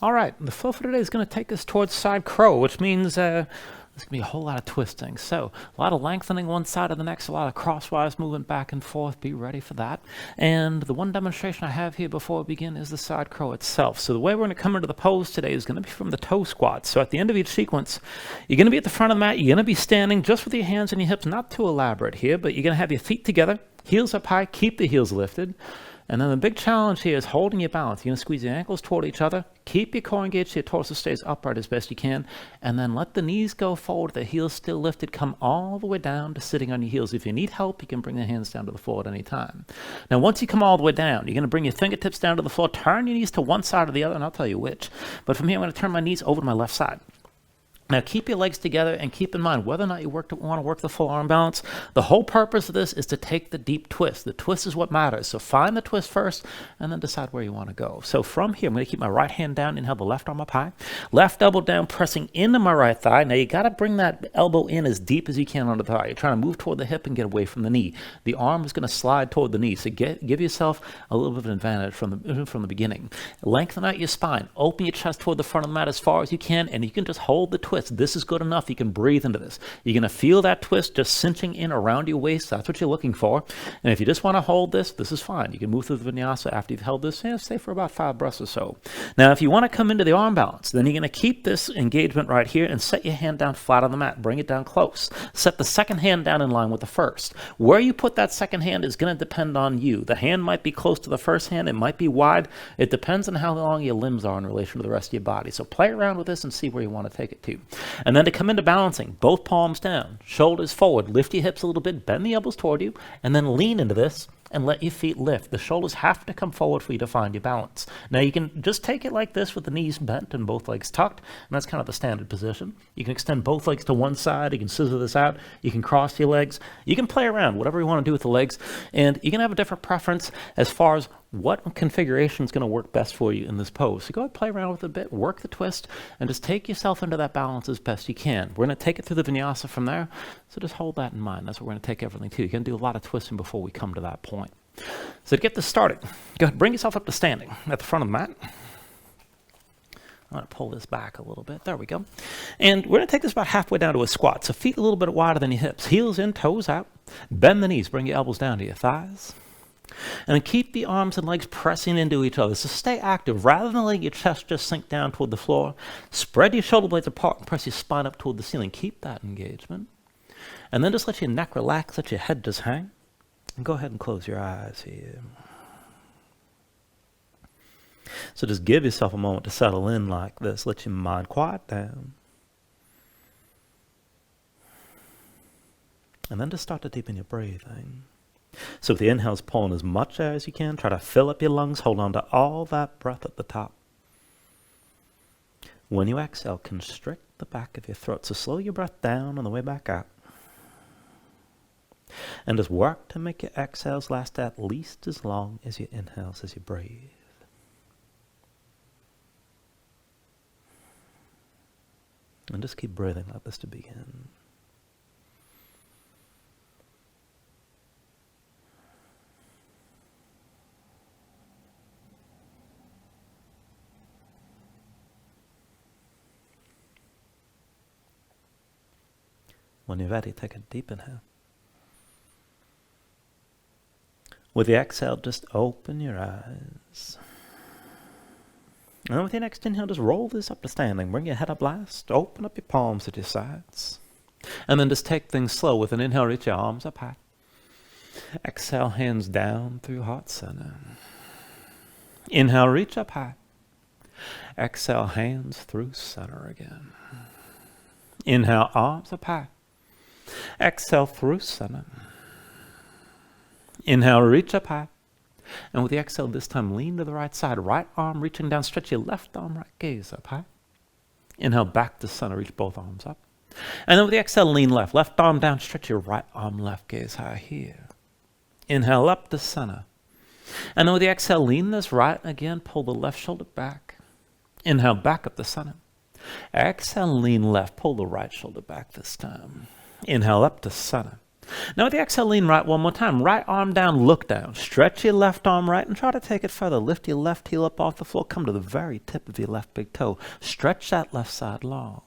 All right, the flow for today is going to take us towards side crow, which means there's going to be a whole lot of twisting. So a lot of lengthening one side of the next, a lot of crosswise movement back and forth. Be ready for that. And the one demonstration I have here before we begin is the side crow itself. So the way we're going to come into the pose today is going to be from the toe squat. So at the end of each sequence, you're going to be at the front of the mat. You're going to be standing just with your hands and your hips, not too elaborate here, but you're going to have your feet together, heels up high, keep the heels lifted. And then the big challenge here is holding your balance. You're going to squeeze your ankles toward each other. Keep your core engaged so your torso stays upright as best you can. And then let the knees go forward, the heels still lifted. Come all the way down to sitting on your heels. If you need help, you can bring the hands down to the floor at any time. Now, once you come all the way down, you're going to bring your fingertips down to the floor. Turn your knees to one side or the other, and I'll tell you which. But from here, I'm going to turn my knees over to my left side. Now, keep your legs together and keep in mind whether or not you want to work the full arm balance. The whole purpose of this is to take the deep twist. The twist is what matters. So find the twist first and then decide where you want to go. So from here, I'm going to keep my right hand down, inhale the left arm up high, left elbow down, pressing into my right thigh. Now, you got to bring that elbow in as deep as you can on the thigh. You're trying to move toward the hip and get away from the knee. The arm is going to slide toward the knee. So give yourself a little bit of an advantage from the beginning. Lengthen out your spine. Open your chest toward the front of the mat as far as you can, and you can just hold the twist. This is good enough. You can breathe into this. You're going to feel that twist just cinching in around your waist. That's what you're looking for. And if you just want to hold this, this is fine. You can move through the vinyasa after you've held this. Stay for about 5 breaths or so. Now, if you want to come into the arm balance, then you're going to keep this engagement right here and set your hand down flat on the mat. Bring it down close. Set the second hand down in line with the first. Where you put that second hand is going to depend on you. The hand might be close to the first hand. It might be wide. It depends on how long your limbs are in relation to the rest of your body. So play around with this and see where you want to take it to. And then to come into balancing, both palms down, shoulders forward, lift your hips a little bit, bend the elbows toward you, and then lean into this and let your feet lift. The shoulders have to come forward for you to find your balance. Now, you can just take it like this with the knees bent and both legs tucked, and that's kind of the standard position. You can extend both legs to one side. You can scissor this out. You can cross your legs. You can play around, whatever you want to do with the legs, and you can have a different preference as far as what configuration is going to work best for you in this pose. So go ahead, play around with it a bit, work the twist, and just take yourself into that balance as best you can. We're going to take it through the vinyasa from there, so just hold that in mind. That's what we're going to take everything to. You're going to do a lot of twisting before we come to that point. So to get this started, go ahead, bring yourself up to standing at the front of the mat. I'm going to pull this back a little bit. There we go. And we're going to take this about halfway down to a squat. So feet a little bit wider than your hips. Heels in, toes out. Bend the knees. Bring your elbows down to your thighs. And then keep the arms and legs pressing into each other. So stay active. Rather than letting your chest just sink down toward the floor, spread your shoulder blades apart and press your spine up toward the ceiling. Keep that engagement. And then just let your neck relax. Let your head just hang. And go ahead and close your eyes here. So just give yourself a moment to settle in like this. Let your mind quiet down. And then just start to deepen your breathing. So with the inhales, pulling as much air as you can. Try to fill up your lungs. Hold on to all that breath at the top. When you exhale, constrict the back of your throat. So slow your breath down on the way back out. And just work to make your exhales last at least as long as your inhales as you breathe. And just keep breathing like this to begin. When you're ready, take a deep inhale. With the exhale, just open your eyes. And with your next inhale, just roll this up to standing. Bring your head up last. Open up your palms at your sides. And then just take things slow. With an inhale, reach your arms up high. Exhale, hands down through heart center. Inhale, reach up high. Exhale, hands through center again. Inhale, arms up high. Exhale through center. Inhale, reach up high. And with the exhale this time, lean to the right side. Right arm reaching down. Stretch your left arm, right gaze up high. Inhale, back to center. Reach both arms up. And then with the exhale, lean left. Left arm down. Stretch your right arm, left gaze high here. Inhale, up to center. And then with the exhale, lean this right again. Pull the left shoulder back. Inhale, back up to center. Exhale, lean left. Pull the right shoulder back this time. Inhale, up to center. Now with the exhale, lean right one more time. Right arm down, look down. Stretch your left arm right and try to take it further. Lift your left heel up off the floor. Come to the very tip of your left big toe. Stretch that left side long.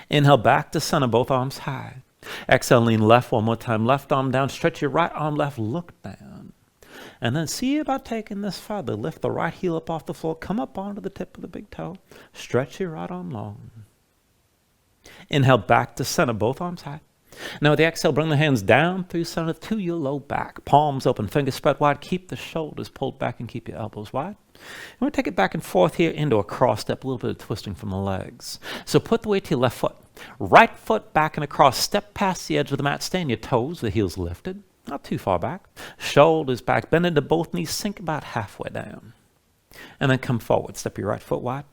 Inhale back to center, both arms high. Exhale, lean left one more time. Left arm down. Stretch your right arm left, look down. And then see about taking this further. Lift the right heel up off the floor. Come up onto the tip of the big toe. Stretch your right arm long. Inhale back to center, both arms high. Now with the exhale, bring the hands down through center to your low back. Palms open, fingers spread wide. Keep the shoulders pulled back and keep your elbows wide. And we'll take it back and forth here into a cross step, a little bit of twisting from the legs. So put the weight to your left foot. Right foot back and across. Step past the edge of the mat. Stay on your toes, the heels lifted. Not too far back. Shoulders back. Bend into both knees. Sink about halfway down. And then come forward. Step your right foot wide.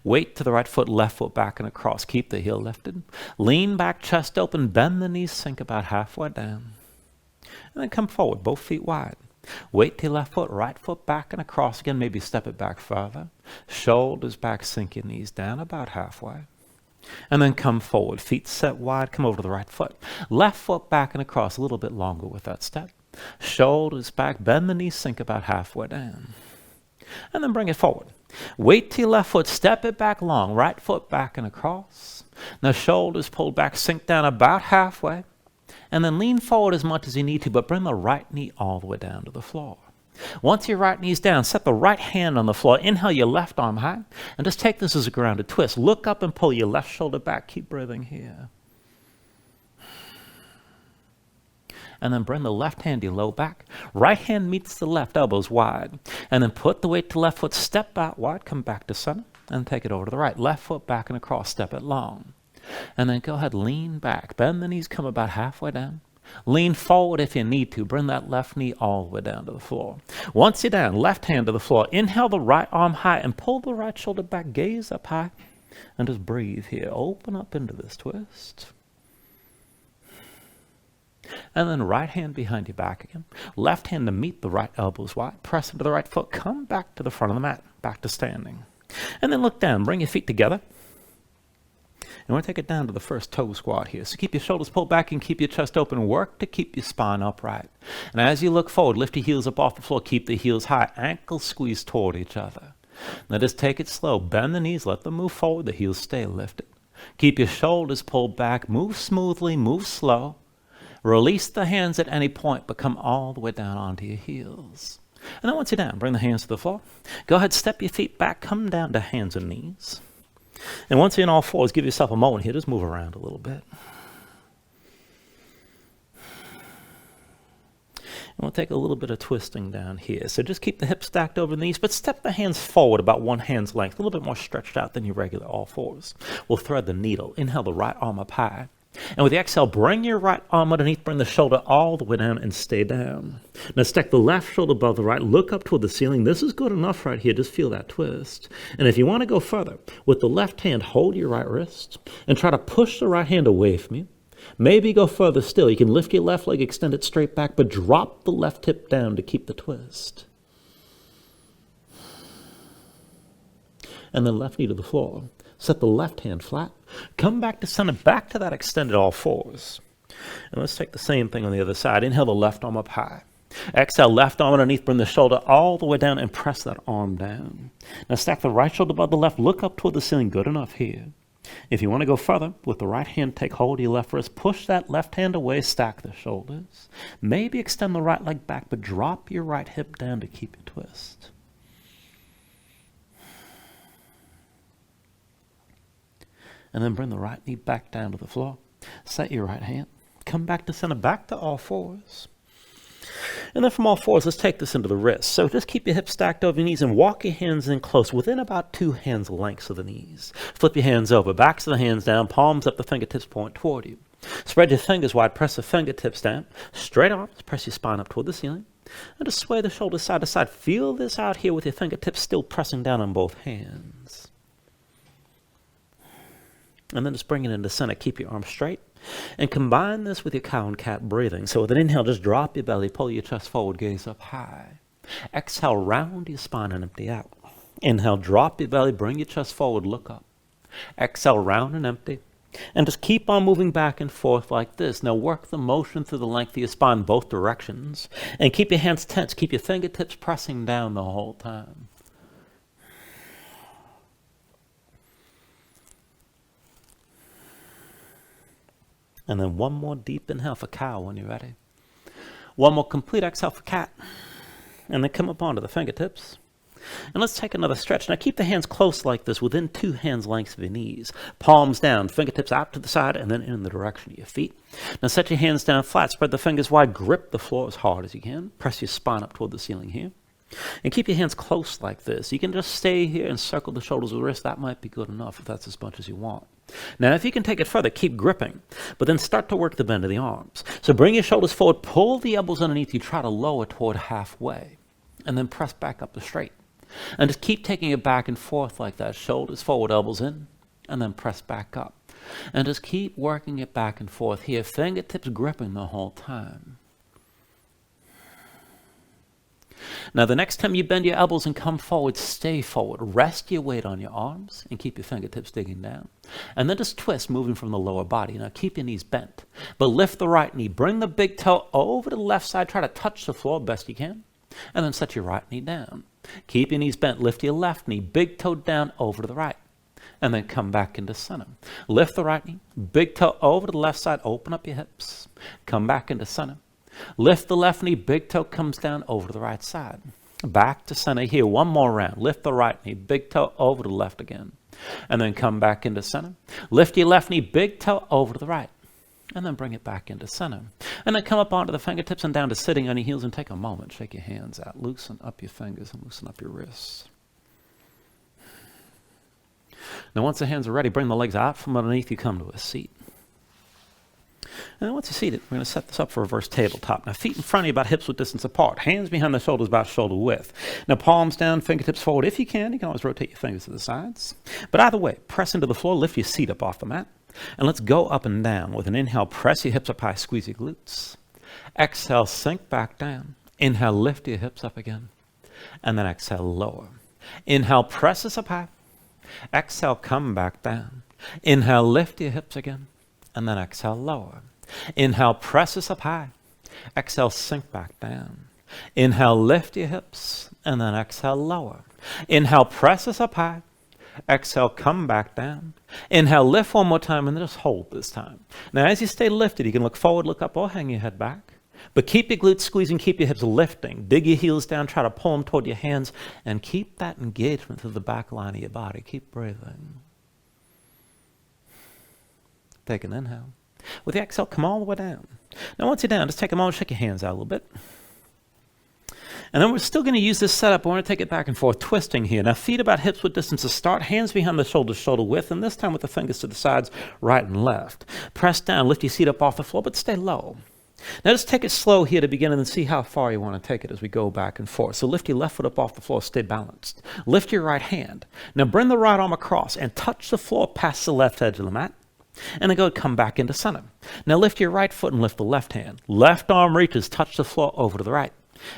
Weight to the right foot, left foot back and across. Keep the heel lifted. Lean back, chest open, bend the knees, sink about halfway down. And then come forward, both feet wide. Weight to your left foot, right foot back and across. Again, maybe step it back further. Shoulders back, sink your knees down about halfway. And then come forward, feet set wide, come over to the right foot. Left foot back and across, a little bit longer with that step. Shoulders back, bend the knees, sink about halfway down. And then bring it forward. Weight to your left foot, step it back long, right foot back and across. Now shoulders pulled back, sink down about halfway. And then lean forward as much as you need to, but bring the right knee all the way down to the floor. Once your right knee's down, set the right hand on the floor. Inhale your left arm high, and just take this as a grounded twist. Look up and pull your left shoulder back. Keep breathing here. And then bring the left hand to your low back. Right hand meets the left, elbows wide. And then put the weight to left foot, step out wide, come back to center, and take it over to the right. Left foot back and across, step it long. And then go ahead, lean back. Bend the knees, come about halfway down. Lean forward if you need to. Bring that left knee all the way down to the floor. Once you're down, left hand to the floor. Inhale the right arm high and pull the right shoulder back. Gaze up high and just breathe here. Open up into this twist. And then right hand behind your back again. Left hand to meet the right elbows wide. Press into the right foot. Come back to the front of the mat. Back to standing. And then look down. Bring your feet together. And we're going to take it down to the first toe squat here. So keep your shoulders pulled back and keep your chest open. Work to keep your spine upright. And as you look forward, lift your heels up off the floor. Keep the heels high. Ankles squeeze toward each other. Now just take it slow. Bend the knees. Let them move forward. The heels stay lifted. Keep your shoulders pulled back. Move smoothly. Move slow. Release the hands at any point, but come all the way down onto your heels. And then once you're down, bring the hands to the floor. Go ahead, step your feet back. Come down to hands and knees. And once you're in all fours, give yourself a moment here. Just move around a little bit. And we'll take a little bit of twisting down here. So just keep the hips stacked over the knees, but step the hands forward about one hand's length, a little bit more stretched out than your regular all fours. We'll thread the needle. Inhale the right arm up high. And with the exhale, bring your right arm underneath, bring the shoulder all the way down and stay down. Now stack the left shoulder above the right, look up toward the ceiling. This is good enough right here, just feel that twist. And if you want to go further, with the left hand, hold your right wrist and try to push the right hand away from you. Maybe go further still. You can lift your left leg, extend it straight back, but drop the left hip down to keep the twist. And then left knee to the floor. Set the left hand flat. Come back to center, back to that extended all fours. And let's take the same thing on the other side. Inhale the left arm up high. Exhale, left arm underneath, bring the shoulder all the way down and press that arm down. Now stack the right shoulder above the left, look up toward the ceiling, good enough here. If you want to go further, with the right hand, take hold of your left wrist, push that left hand away, stack the shoulders. Maybe extend the right leg back, but drop your right hip down to keep your twist. And then bring the right knee back down to the floor. Set your right hand. Come back to center, back to all fours. And then from all fours, let's take this into the wrists. So just keep your hips stacked over your knees and walk your hands in close, within about 2 hands lengths of the knees. Flip your hands over, backs of the hands down, palms up, the fingertips point toward you. Spread your fingers wide, press the fingertips down. Straight arms, press your spine up toward the ceiling. And just sway the shoulders side to side. Feel this out here with your fingertips still pressing down on both hands. And then just bring it into center. Keep your arms straight. And combine this with your cow and cat breathing. So with an inhale, just drop your belly, pull your chest forward, gaze up high. Exhale, round your spine and empty out. Inhale, drop your belly, bring your chest forward, look up. Exhale, round and empty. And just keep on moving back and forth like this. Now work the motion through the length of your spine both directions. And keep your hands tense. Keep your fingertips pressing down the whole time. And then one more deep inhale for cow when you're ready. One more complete exhale for cat. And then come up onto the fingertips. And let's take another stretch. Now keep the hands close like this, within 2 hands lengths of your knees. Palms down, fingertips out to the side, and then in the direction of your feet. Now set your hands down flat, spread the fingers wide, grip the floor as hard as you can. Press your spine up toward the ceiling here. And keep your hands close like this. You can just stay here and circle the shoulders with the wrist. That might be good enough if that's as much as you want. Now if you can take it further, keep gripping, but then start to work the bend of the arms. So bring your shoulders forward, pull the elbows underneath you, try to lower toward halfway, and then press back up to straight. And just keep taking it back and forth like that. Shoulders forward, elbows in, and then press back up. And just keep working it back and forth here. Fingertips gripping the whole time. Now the next time you bend your elbows and come forward, stay forward. Rest your weight on your arms and keep your fingertips digging down. And then just twist, moving from the lower body. Now keep your knees bent, but lift the right knee. Bring the big toe over to the left side. Try to touch the floor best you can. And then set your right knee down. Keep your knees bent. Lift your left knee. Big toe down over to the right. And then come back into center. Lift the right knee. Big toe over to the left side. Open up your hips. Come back into center. Lift the left knee. Big toe comes down over to the right side. Back to center here. One more round. Lift the right knee. Big toe over to the left again. And then come back into center. Lift your left knee. Big toe over to the right. And then bring it back into center. And then come up onto the fingertips and down to sitting on your heels and take a moment. Shake your hands out. Loosen up your fingers and loosen up your wrists. Now once the hands are ready, bring the legs out from underneath you. Come to a seat. And then once you're seated, we're going to set this up for reverse tabletop. Now feet in front of you about hips width distance apart. Hands behind the shoulders about shoulder width. Now palms down, fingertips forward. If you can always rotate your fingers to the sides. But either way, press into the floor, lift your seat up off the mat. And let's go up and down. With an inhale, press your hips up high, squeeze your glutes. Exhale, sink back down. Inhale, lift your hips up again. And then exhale, lower. Inhale, press us up high. Exhale, come back down. Inhale, lift your hips again. And then exhale, lower. Inhale, press us up high. Exhale, sink back down. Inhale, lift your hips. And then exhale, lower. Inhale, press us up high. Exhale, come back down. Inhale, lift one more time, and then just hold this time. Now, as you stay lifted, you can look forward, look up, or hang your head back. But keep your glutes squeezing, keep your hips lifting. Dig your heels down, try to pull them toward your hands, and keep that engagement through the back line of your body. Keep breathing. Take an inhale. With the exhale, come all the way down. Now, once you're down, just take a moment, shake your hands out a little bit. And then we're still going to use this setup. We're going to take it back and forth, twisting here. Now, feet about hips width distance to start. Hands behind the shoulders, shoulder width. And this time with the fingers to the sides, right and left. Press down, lift your seat up off the floor, but stay low. Now, just take it slow here to begin and then see how far you want to take it as we go back and forth. So lift your left foot up off the floor, stay balanced. Lift your right hand. Now, bring the right arm across and touch the floor past the left edge of the mat. And then come back into center. Now, lift your right foot and lift the left hand. Left arm reaches, touch the floor over to the right.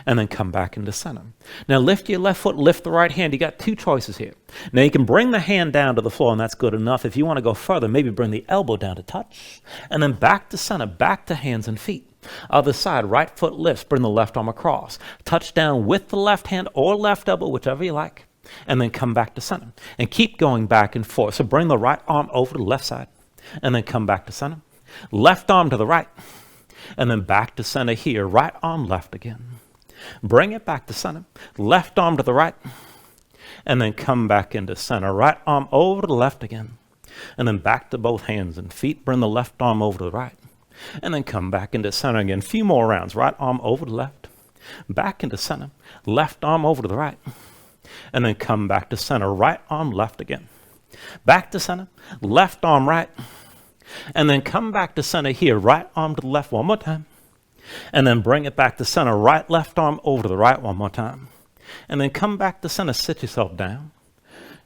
And then come back into center. Now lift your left foot, lift the right hand. You got 2 choices here. Now you can bring the hand down to the floor, and that's good enough. If you want to go further, maybe bring the elbow down to touch. And then back to center, back to hands and feet. Other side, right foot lifts, bring the left arm across. Touch down with the left hand or left elbow, whichever you like. And then come back to center. And keep going back and forth. So bring the right arm over to the left side. And then come back to center. Left arm to the right. And then back to center here. Right arm left again. Bring it back to center. Left arm to the right. And then come back into center. Right arm over to the left again. And then back to both hands and feet. Bring the left arm over to the right. And then come back into center again. A few more rounds. Right arm over to the left. Back into center. Left arm over to the right. And then come back to center. Right arm left again. Back to center. Left arm right. And then come back to center here. Right arm to the left one more time. And then bring it back to center. Right, left arm over to the right one more time. And then come back to center. Sit yourself down.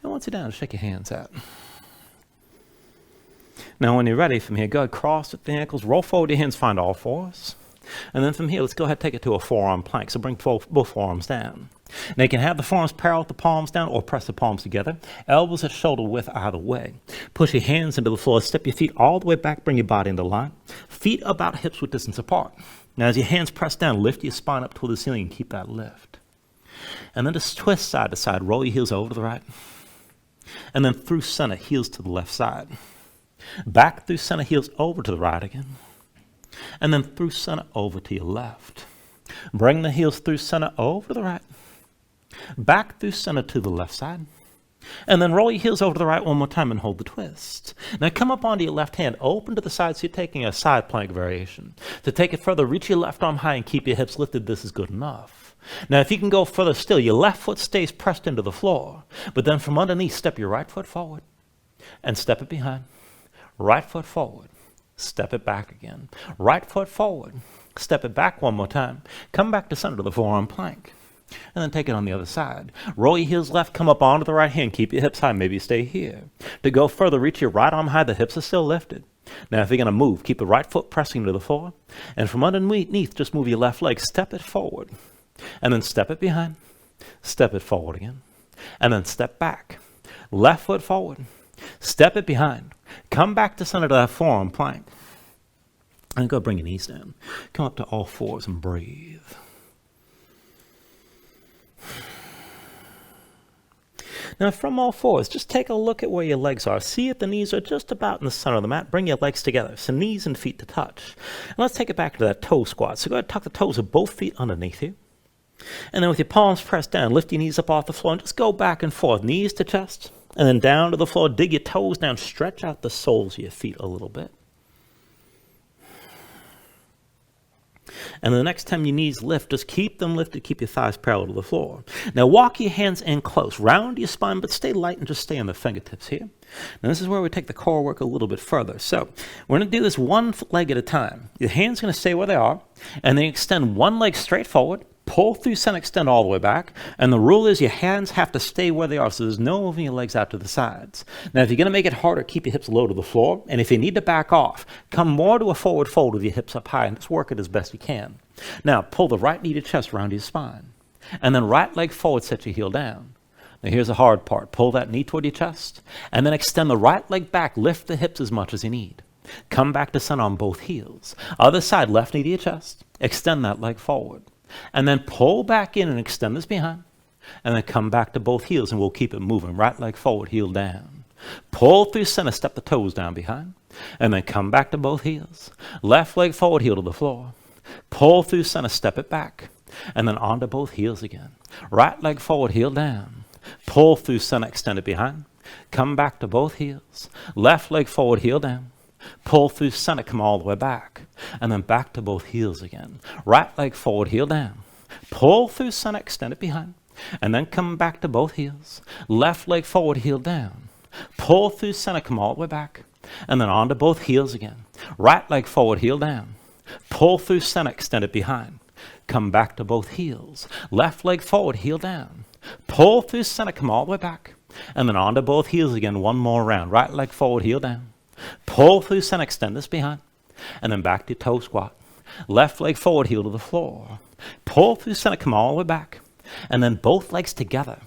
And once you're down, shake your hands out. Now, when you're ready from here, go ahead, cross at the ankles. Roll forward your hands, find all fours. And then from here, let's go ahead and take it to a forearm plank. So bring both forearms down. Now you can have the forearms parallel with the palms down or press the palms together. Elbows at shoulder width either way. Push your hands into the floor. Step your feet all the way back. Bring your body into line. Feet about hips width distance apart. Now as your hands press down, lift your spine up toward the ceiling and keep that lift. And then just twist side to side. Roll your heels over to the right. And then through center, heels to the left side. Back through center, heels over to the right again. And then through center, over to your left. Bring the heels through center, over to the right. Back through center to the left side. And then roll your heels over to the right one more time and hold the twist. Now come up onto your left hand, open to the side, so you're taking a side plank variation. To take it further, reach your left arm high and keep your hips lifted. This is good enough. Now if you can go further still, your left foot stays pressed into the floor, but then from underneath, step your right foot forward and step it behind. Right foot forward, step it back again. Right foot forward, step it back one more time. Come back to center to the forearm plank. And then take it on the other side. Roll your heels left, come up onto the right hand, keep your hips high, maybe stay here. To go further, reach your right arm high, the hips are still lifted. Now if you're going to move, keep the right foot pressing to the floor, and from underneath, just move your left leg, step it forward, and then step it behind, step it forward again, and then step back. Left foot forward, step it behind, come back to center to that forearm plank, and go bring your knees down. Come up to all fours and breathe. Now from all fours, just take a look at where your legs are. See if the knees are just about in the center of the mat. Bring your legs together, so knees and feet to touch. And let's take it back to that toe squat. So go ahead and tuck the toes of both feet underneath you. And then with your palms pressed down, lift your knees up off the floor and just go back and forth, knees to chest, and then down to the floor. Dig your toes down, stretch out the soles of your feet a little bit. And the next time your knees lift, just keep them lifted, keep your thighs parallel to the floor. Now walk your hands in close, round your spine, but stay light and just stay on the fingertips here. Now this is where we take the core work a little bit further. So we're going to do this one leg at a time. Your hands are going to stay where they are, and then extend one leg straight forward, pull through center, extend all the way back. And the rule is your hands have to stay where they are, so there's no moving your legs out to the sides. Now, if you're going to make it harder, keep your hips low to the floor. And if you need to back off, come more to a forward fold with your hips up high and just work it as best you can. Now, pull the right knee to chest around your spine. And then right leg forward, set your heel down. Now, here's the hard part. Pull that knee toward your chest. And then extend the right leg back. Lift the hips as much as you need. Come back to center on both heels. Other side, left knee to your chest. Extend that leg forward. And then pull back in and extend this behind. And then come back to both heels and we'll keep it moving. Right leg forward, heel down. Pull through center, step the toes down behind. And then come back to both heels. Left leg forward, heel to the floor. Pull through center, step it back. And then onto both heels again. Right leg forward, heel down. Pull through center, extend it behind. Come back to both heels. Left leg forward, heel down. Pull through center, come all the way back. And then back to both heels again. Right leg forward, heel down. Pull through center, extend it behind. And then come back to both heels. Left leg forward, heel down. Pull through center, come all the way back. And then on to both heels again. Right leg forward, heel down. Pull through center, extend it behind. Come back to both heels. Left leg forward, heel down. Pull through center, come all the way back. And then on to both heels again, one more round. Right leg forward, heel down. Pull through center, extend this behind. And then back to toe squat. Left leg forward, heel to the floor. Pull through center, come all the way back. And then both legs together.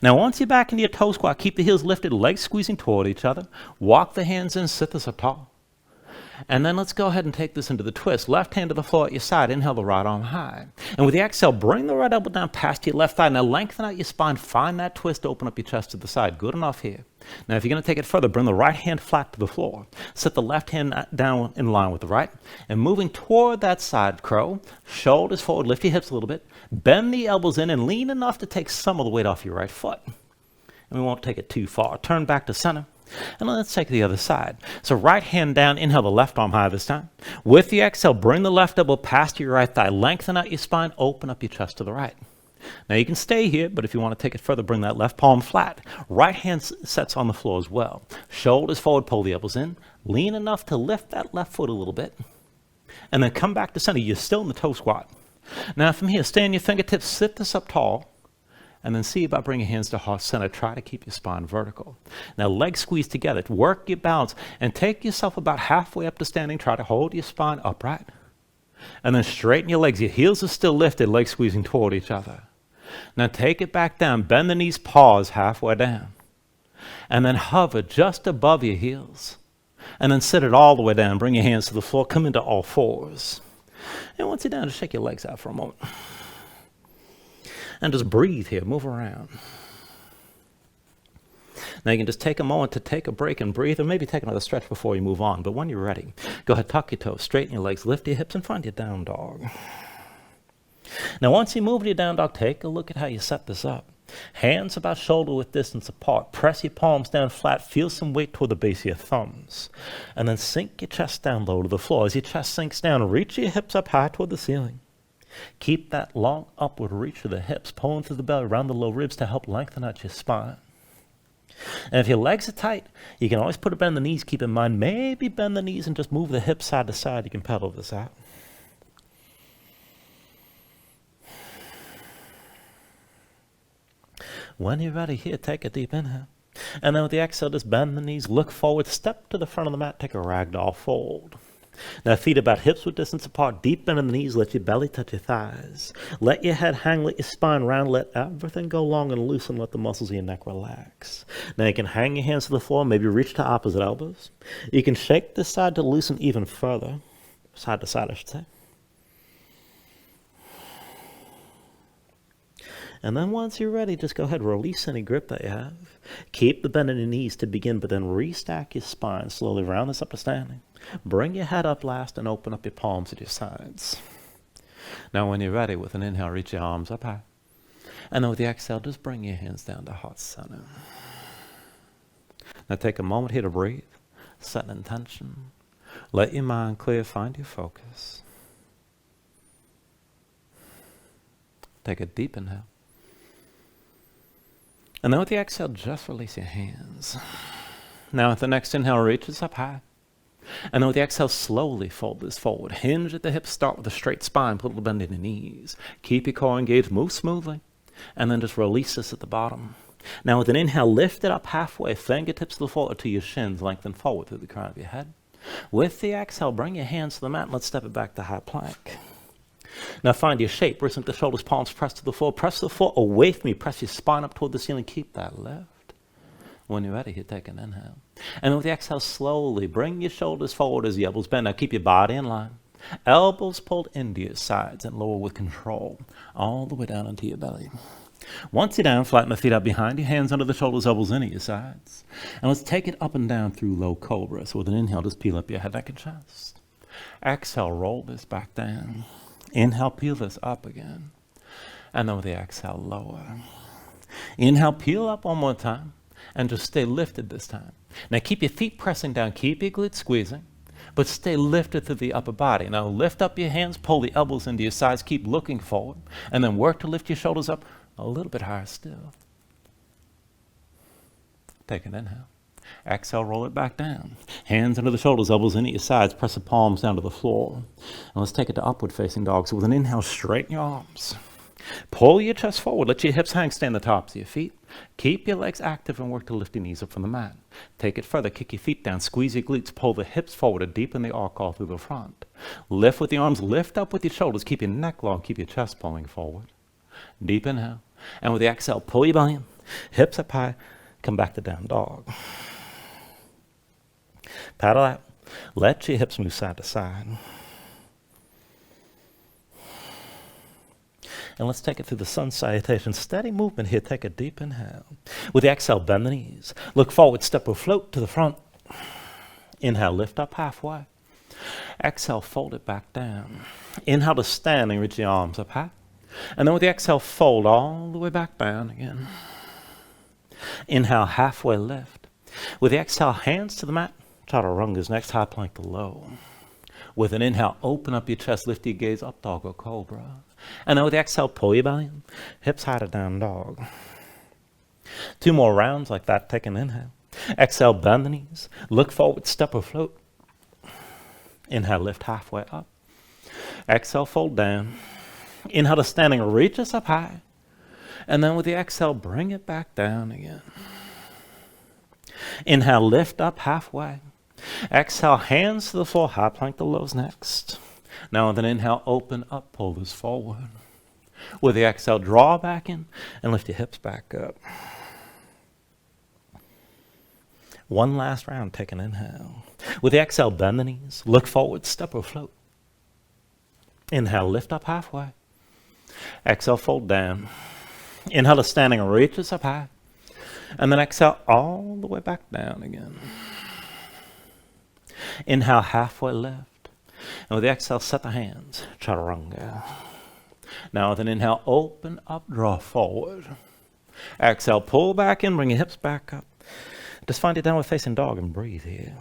Now once you're back into your toe squat, keep the heels lifted, legs squeezing toward each other. Walk the hands in, sit this up tall. And then let's go ahead and take this into the twist. Left hand to the floor at your side. Inhale the right arm high. And with the exhale, bring the right elbow down past your left thigh. Now lengthen out your spine. Find that twist. Open up your chest to the side. Good enough here. Now if you're going to take it further, bring the right hand flat to the floor. Set the left hand down in line with the right. And moving toward that side crow, shoulders forward, lift your hips a little bit. Bend the elbows in and lean enough to take some of the weight off your right foot. And we won't take it too far. Turn back to center. And let's take the other side. So right hand down, inhale the left arm high this time. With the exhale, bring the left elbow past your right thigh. Lengthen out your spine, open up your chest to the right. Now you can stay here, but if you want to take it further, bring that left palm flat. Right hand sets on the floor as well. Shoulders forward, pull the elbows in. Lean enough to lift that left foot a little bit. And then come back to center. You're still in the toe squat. Now from here, stay on your fingertips, sit this up tall. And then see about bringing your hands to heart center. Try to keep your spine vertical. Now legs squeeze together. Work your balance. And take yourself about halfway up to standing. Try to hold your spine upright. And then straighten your legs. Your heels are still lifted. Legs squeezing toward each other. Now take it back down. Bend the knees, pause halfway down. And then hover just above your heels. And then sit it all the way down. Bring your hands to the floor. Come into all fours. And once you're down, just shake your legs out for a moment. And just breathe here. Move around. Now you can just take a moment to take a break and breathe, or maybe take another stretch before you move on. But when you're ready, go ahead, tuck your toes, straighten your legs, lift your hips, and find your down dog. Now once you move to your down dog, take a look at how you set this up. Hands about shoulder width distance apart. Press your palms down flat. Feel some weight toward the base of your thumbs. And then sink your chest down low to the floor. As your chest sinks down, reach your hips up high toward the ceiling. Keep that long upward reach to the hips, pulling through the belly around the low ribs to help lengthen out your spine. And if your legs are tight, you can always put a bend in the knees. Keep in mind, maybe bend the knees and just move the hips side to side. You can pedal this out. When you're ready, here, take a deep inhale. And then with the exhale, just bend the knees, look forward, step to the front of the mat, take a ragdoll fold. Now feet about hips width distance apart, deep bend in the knees, let your belly touch your thighs. Let your head hang, let your spine round, let everything go long and loose, and let the muscles of your neck relax. Now you can hang your hands to the floor, maybe reach to opposite elbows. You can shake this side to loosen even further, side to side I should say. And then once you're ready, just go ahead, release any grip that you have. Keep the bend in your knees to begin, but then restack your spine. Slowly round this up to standing. Bring your head up last and open up your palms at your sides. Now when you're ready, with an inhale, reach your arms up high. And then with the exhale, just bring your hands down to heart center. Now take a moment here to breathe. Set an intention. Let your mind clear, find your focus. Take a deep inhale. And then with the exhale, just release your hands. Now with the next inhale, reach this up high. And then with the exhale, slowly fold this forward. Hinge at the hips, start with a straight spine, put a little bend in your knees. Keep your core engaged, move smoothly. And then just release this at the bottom. Now with an inhale, lift it up halfway, fingertips to the floor to your shins, lengthen forward through the crown of your head. With the exhale, bring your hands to the mat and let's step it back to high plank. Now find your shape. Wrist the shoulders, palms pressed to the floor. Press the floor away from you. Press your spine up toward the ceiling. Keep that lift. When you're ready, you take an inhale. And then with the exhale, slowly bring your shoulders forward as the elbows bend. Now keep your body in line. Elbows pulled into your sides and lower with control. All the way down into your belly. Once you're down, flatten the feet out behind you. Hands under the shoulders, elbows into your sides. And let's take it up and down through low cobra. So with an inhale, just peel up your head, neck, and chest. Exhale, roll this back down. Inhale, peel this up again. And then with the exhale, lower. Inhale, peel up one more time. And just stay lifted this time. Now keep your feet pressing down. Keep your glutes squeezing. But stay lifted through the upper body. Now lift up your hands. Pull the elbows into your sides. Keep looking forward. And then work to lift your shoulders up a little bit higher still. Take an inhale. Exhale, roll it back down. Hands under the shoulders, elbows into your sides. Press the palms down to the floor. And let's take it to upward facing dog. So with an inhale, straighten your arms. Pull your chest forward. Let your hips hang, stay on the tops of your feet. Keep your legs active and work to lift your knees up from the mat. Take it further. Kick your feet down. Squeeze your glutes. Pull the hips forward and deepen the arc all through the front. Lift with the arms. Lift up with your shoulders. Keep your neck long. Keep your chest pulling forward. Deep inhale. And with the exhale, pull your belly in. Hips up high. Come back to down dog. Paddle out. Let your hips move side to side. And let's take it through the sun salutation. Steady movement here. Take a deep inhale. With the exhale, bend the knees. Look forward, step or float to the front. Inhale, lift up halfway. Exhale, fold it back down. Inhale to standing, reach your arms up high. And then with the exhale, fold all the way back down again. Inhale, halfway lift. With the exhale, hands to the mat. Chaturanga's next, high plank to low. With an inhale, open up your chest, lift your gaze up, dog or cobra. And then with the exhale, pull your belly in. Hips high to down dog. 2 more rounds like that. Take an inhale. Exhale, bend the knees. Look forward, step or float. Inhale, lift halfway up. Exhale, fold down. Inhale to standing, reach us up high. And then with the exhale, bring it back down again. Inhale, lift up halfway. Exhale, hands to the floor, high plank to lows next. Now with an inhale, open up, pull this forward. With the exhale, draw back in and lift your hips back up. One last round, take an inhale. With the exhale, bend the knees, look forward, step or float. Inhale, lift up halfway. Exhale, fold down. Inhale to standing, reaches up high. And then exhale all the way back down again. Inhale, halfway lift. And with the exhale, set the hands, chaturanga. Now with an inhale, open up, draw forward. Exhale, pull back in, bring your hips back up. Just find your downward facing dog and breathe here.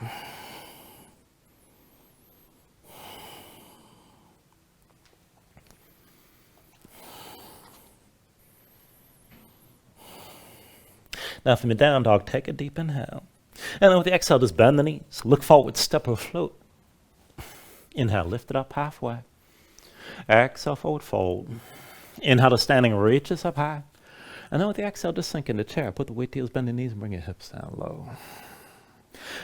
Now from your down dog, take a deep inhale. And then with the exhale, just bend the knees. Look forward, step or float. Inhale, lift it up halfway. Exhale, forward fold. Inhale to standing, reaches up high. And then with the exhale, just sink in the chair. Put the weight to heels, bend the knees, and bring your hips down low.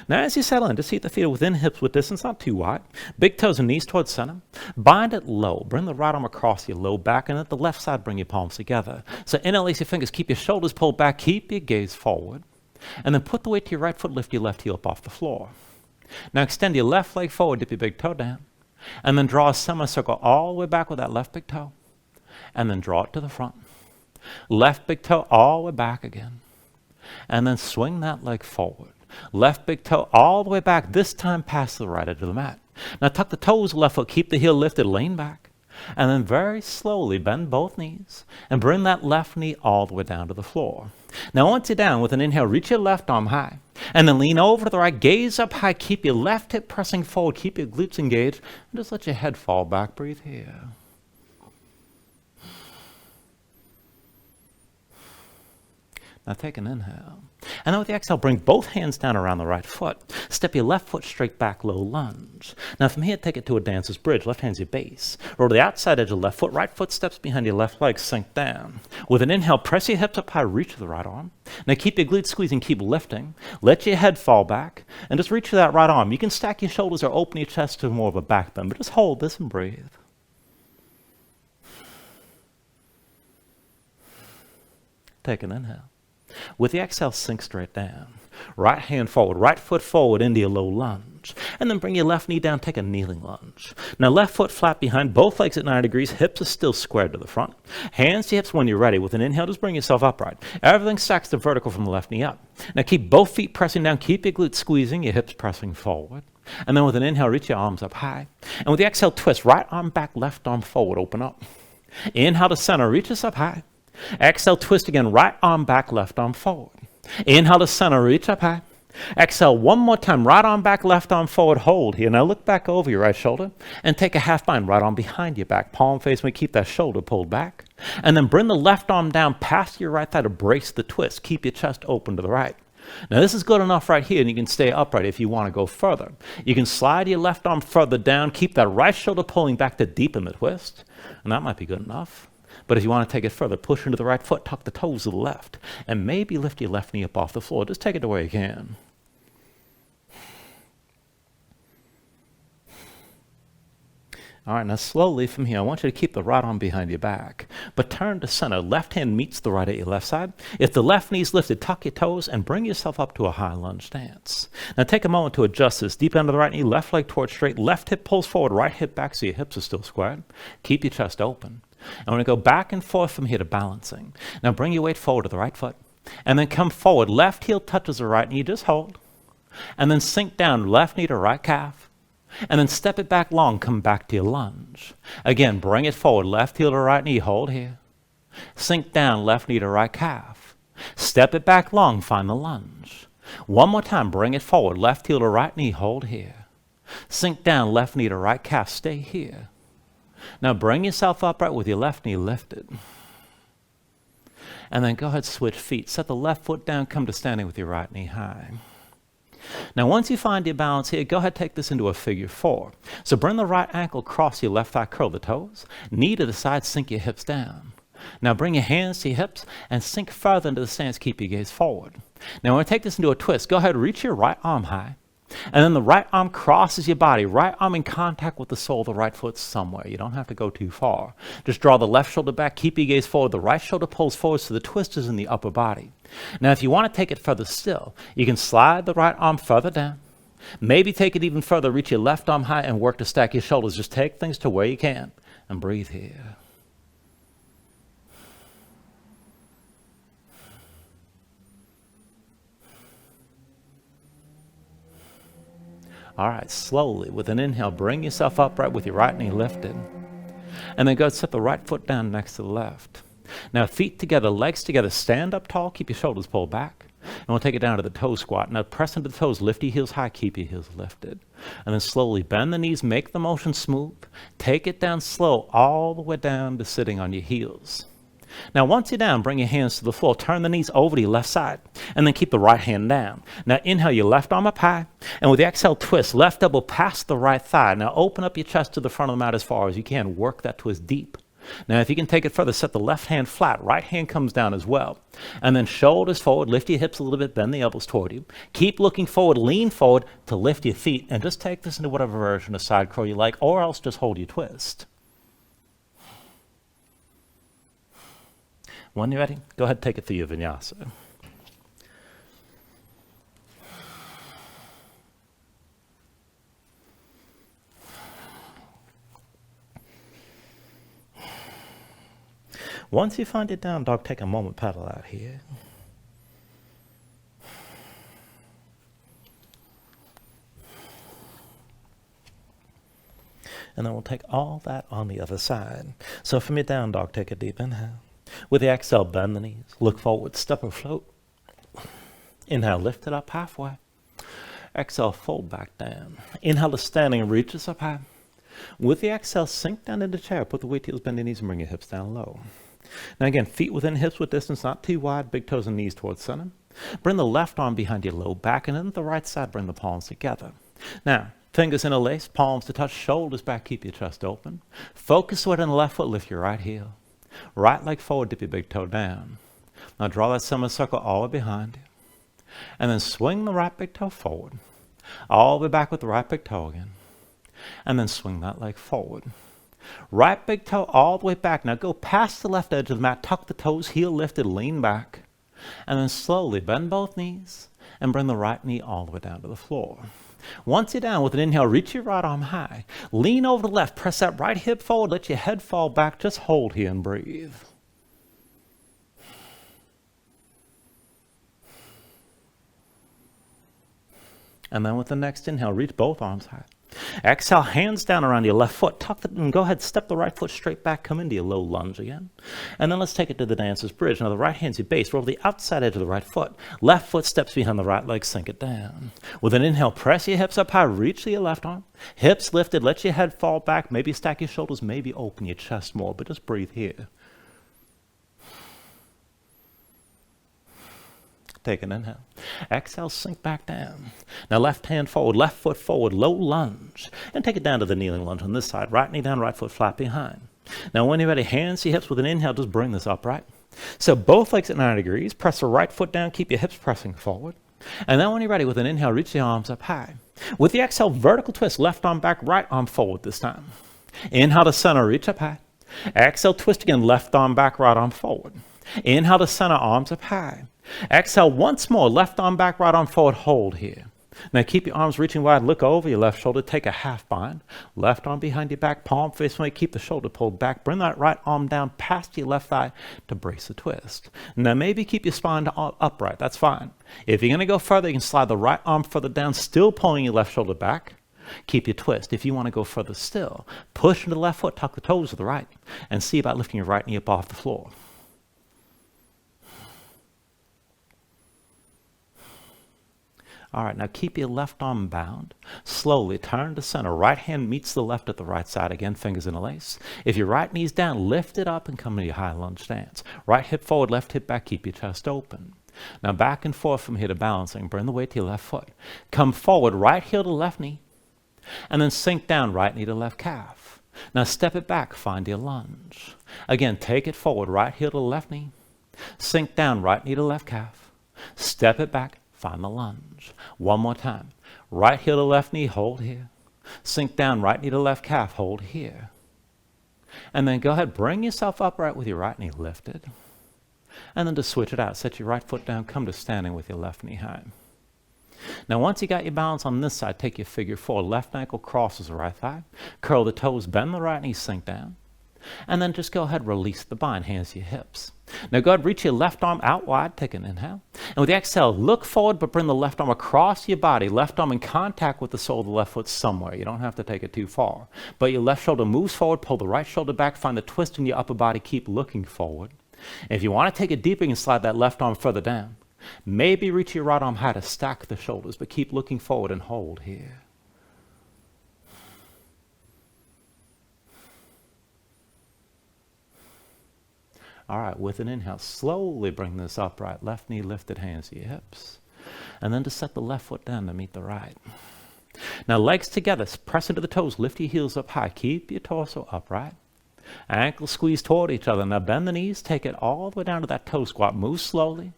Now as you settle in, just seat the feet within hips with distance, not too wide. Big toes and knees towards center. Bind it low. Bring the right arm across your low back, and at the left side, bring your palms together. So interlace your fingers, keep your shoulders pulled back, keep your gaze forward. And then put the weight to your right foot, lift your left heel up off the floor. Now extend your left leg forward, dip your big toe down. And then draw a semicircle all the way back with that left big toe. And then draw it to the front. Left big toe all the way back again. And then swing that leg forward. Left big toe all the way back, this time past the right edge of the mat. Now tuck the toes, left foot, keep the heel lifted, lean back. And then very slowly bend both knees and bring that left knee all the way down to the floor. Now once you're down, with an inhale, reach your left arm high. And then lean over to the right, gaze up high, keep your left hip pressing forward, keep your glutes engaged, and just let your head fall back, breathe here. Now take an inhale. And then with the exhale, bring both hands down around the right foot. Step your left foot straight back, low lunge. Now from here, take it to a dancer's bridge. Left hand's your base. Roll to the outside edge of the left foot. Right foot steps behind your left leg, sink down. With an inhale, press your hips up high, reach to the right arm. Now keep your glutes squeezing, keep lifting. Let your head fall back, and just reach for that right arm. You can stack your shoulders or open your chest to more of a back bend, but just hold this and breathe. Take an inhale. With the exhale, sink straight down. Right hand forward, right foot forward into your low lunge. And then bring your left knee down, take a kneeling lunge. Now left foot flat behind, both legs at 90 degrees, hips are still squared to the front. Hands to hips when you're ready. With an inhale, just bring yourself upright. Everything stacks to vertical from the left knee up. Now keep both feet pressing down, keep your glutes squeezing, your hips pressing forward. And then with an inhale, reach your arms up high. And with the exhale, twist, right arm back, left arm forward, open up. Inhale to center, reach us up high. Exhale, twist again, right arm back, left arm forward. Inhale to center, reach up high. Exhale one more time, right arm back, left arm forward, hold here. Now look back over your right shoulder and take a half bind, right arm behind your back, palm face, we keep that shoulder pulled back. And then bring the left arm down past your right thigh to brace the twist. Keep your chest open to the right. Now this is good enough right here, and you can stay upright if you want to go further. You can slide your left arm further down, keep that right shoulder pulling back to deepen the twist, and that might be good enough. But if you want to take it further, push into the right foot, tuck the toes to the left, and maybe lift your left knee up off the floor. Just take it to where you can. All right, now slowly from here, I want you to keep the right arm behind your back, but turn to center. Left hand meets the right at your left side. If the left knee's lifted, tuck your toes and bring yourself up to a high lunge stance. Now take a moment to adjust this. Deep end of the right knee, left leg towards straight, left hip pulls forward, right hip back so your hips are still squared. Keep your chest open. I want to go back and forth from here to balancing. Now bring your weight forward to the right foot, and then come forward. Left heel touches the right knee, just hold. And then sink down, left knee to right calf. And then step it back long, come back to your lunge. Again, bring it forward, left heel to right knee, hold here. Sink down, left knee to right calf. Step it back long, find the lunge. One more time, bring it forward, left heel to right knee, hold here. Sink down, left knee to right calf, stay here. Now bring yourself upright with your left knee lifted. And then go ahead, switch feet. Set the left foot down, come to standing with your right knee high. Now once you find your balance here, go ahead, take this into a figure four. So bring the right ankle across your left thigh, curl the toes. Knee to the side, sink your hips down. Now bring your hands to your hips and sink further into the stance, keep your gaze forward. Now when I take this into a twist, go ahead, reach your right arm high. And then the right arm crosses your body, right arm in contact with the sole of the right foot somewhere. You don't have to go too far. Just draw the left shoulder back, keep your gaze forward. The right shoulder pulls forward so the twist is in the upper body. Now, if you want to take it further still, you can slide the right arm further down. Maybe take it even further, reach your left arm high and work to stack your shoulders. Just take things to where you can and breathe here. All right, slowly, with an inhale, bring yourself upright with your right knee lifted. And then go and set the right foot down next to the left. Now, feet together, legs together, stand up tall, keep your shoulders pulled back. And we'll take it down to the toe squat. Now, press into the toes, lift your heels high, keep your heels lifted. And then slowly bend the knees, make the motion smooth. Take it down slow, all the way down to sitting on your heels. Now, once you're down, bring your hands to the floor. Turn the knees over to your left side, and then keep the right hand down. Now, inhale your left arm up high, and with the exhale, twist. Left elbow past the right thigh. Now, open up your chest to the front of the mat as far as you can. Work that twist deep. Now, if you can take it further, set the left hand flat. Right hand comes down as well. And then shoulders forward, lift your hips a little bit, bend the elbows toward you. Keep looking forward, lean forward to lift your feet, and just take this into whatever version of side crow you like, or else just hold your twist. When you're ready, go ahead and take it through your Vinyasa. Once you find it down dog, take a moment, paddle out here. And then we'll take all that on the other side. So from your down dog, take a deep inhale. With the exhale, bend the knees, look forward, step or float. Inhale, lift it up halfway. Exhale, fold back down. Inhale to standing, reach us up high. With the exhale, sink down into the chair, put the weight heels, bend your knees, and bring your hips down low. Now again, feet within hips with distance, not too wide, big toes and knees towards center. Bring the left arm behind your low back, and then the right side, bring the palms together. Now, fingers in a lace, palms to touch, shoulders back, keep your chest open. Focus sweat on the left foot, lift your right heel. Right leg forward, dip your big toe down. Now draw that semicircle all the way behind you. And then swing the right big toe forward. All the way back with the right big toe again. And then swing that leg forward. Right big toe all the way back. Now go past the left edge of the mat, tuck the toes, heel lifted, lean back. And then slowly bend both knees and bring the right knee all the way down to the floor. Once you're down, with an inhale, reach your right arm high. Lean over the left, press that right hip forward, let your head fall back. Just hold here and breathe. And then with the next inhale, reach both arms high. Exhale, hands down around your left foot. Tuck it and go ahead, step the right foot straight back, come into your low lunge again. And then let's take it to the dancer's bridge. Now the right hand's your base. Roll the outside edge of the right foot. Left foot steps behind the right leg, sink it down. With an inhale, press your hips up high, reach to your left arm. Hips lifted, let your head fall back. Maybe stack your shoulders, maybe open your chest more, but just breathe here. Take an inhale. Exhale, sink back down. Now left hand forward, left foot forward, low lunge. And take it down to the kneeling lunge on this side. Right knee down, right foot flat behind. Now when you're ready, hands to your hips with an inhale, just bring this upright. So both legs at 90 degrees. Press the right foot down, keep your hips pressing forward. And then when you're ready, with an inhale, reach the arms up high. With the exhale, vertical twist, left arm back, right arm forward this time. Inhale to center, reach up high. Exhale, twist again, left arm back, right arm forward. Inhale to center, arms up high. Exhale once more, left arm back, right arm forward, hold here. Now keep your arms reaching wide, look over your left shoulder, take a half bind. Left arm behind your back, palm face away, keep the shoulder pulled back. Bring that right arm down past your left thigh to brace the twist. Now maybe keep your spine upright, that's fine. If you're going to go further, you can slide the right arm further down, still pulling your left shoulder back. Keep your twist. If you want to go further still, push into the left foot, tuck the toes to the right, and see about lifting your right knee up off the floor. All right, now keep your left arm bound. Slowly turn to center. Right hand meets the left at the right side. Again, fingers in a lace. If your right knee's down, lift it up and come to your high lunge stance. Right hip forward, left hip back. Keep your chest open. Now back and forth from here to balancing. Bring the weight to your left foot. Come forward, right heel to left knee. And then sink down, right knee to left calf. Now step it back, find your lunge. Again, take it forward, right heel to left knee. Sink down, right knee to left calf. Step it back. Find the lunge. One more time. Right heel to left knee, hold here. Sink down, right knee to left calf, hold here. And then go ahead, bring yourself upright with your right knee lifted. And then just switch it out. Set your right foot down, come to standing with your left knee high. Now once you got your balance on this side, take your figure 4. Left ankle crosses the right thigh. Curl the toes, bend the right knee, sink down. And then just go ahead, release the bind, hands to your hips. Now go ahead, reach your left arm out wide, take an inhale. And with the exhale, look forward, but bring the left arm across your body. Left arm in contact with the sole of the left foot somewhere. You don't have to take it too far. But your left shoulder moves forward, pull the right shoulder back, find the twist in your upper body, keep looking forward. And if you want to take it deeper, you can slide that left arm further down. Maybe reach your right arm high to stack the shoulders, but keep looking forward and hold here. All right, with an inhale, slowly bring this upright. Left knee lifted, hands to your hips. And then just set the left foot down to meet the right. Now legs together, press into the toes, lift your heels up high. Keep your torso upright. Ankles squeeze toward each other. Now bend the knees, take it all the way down to that toe squat. Move slowly.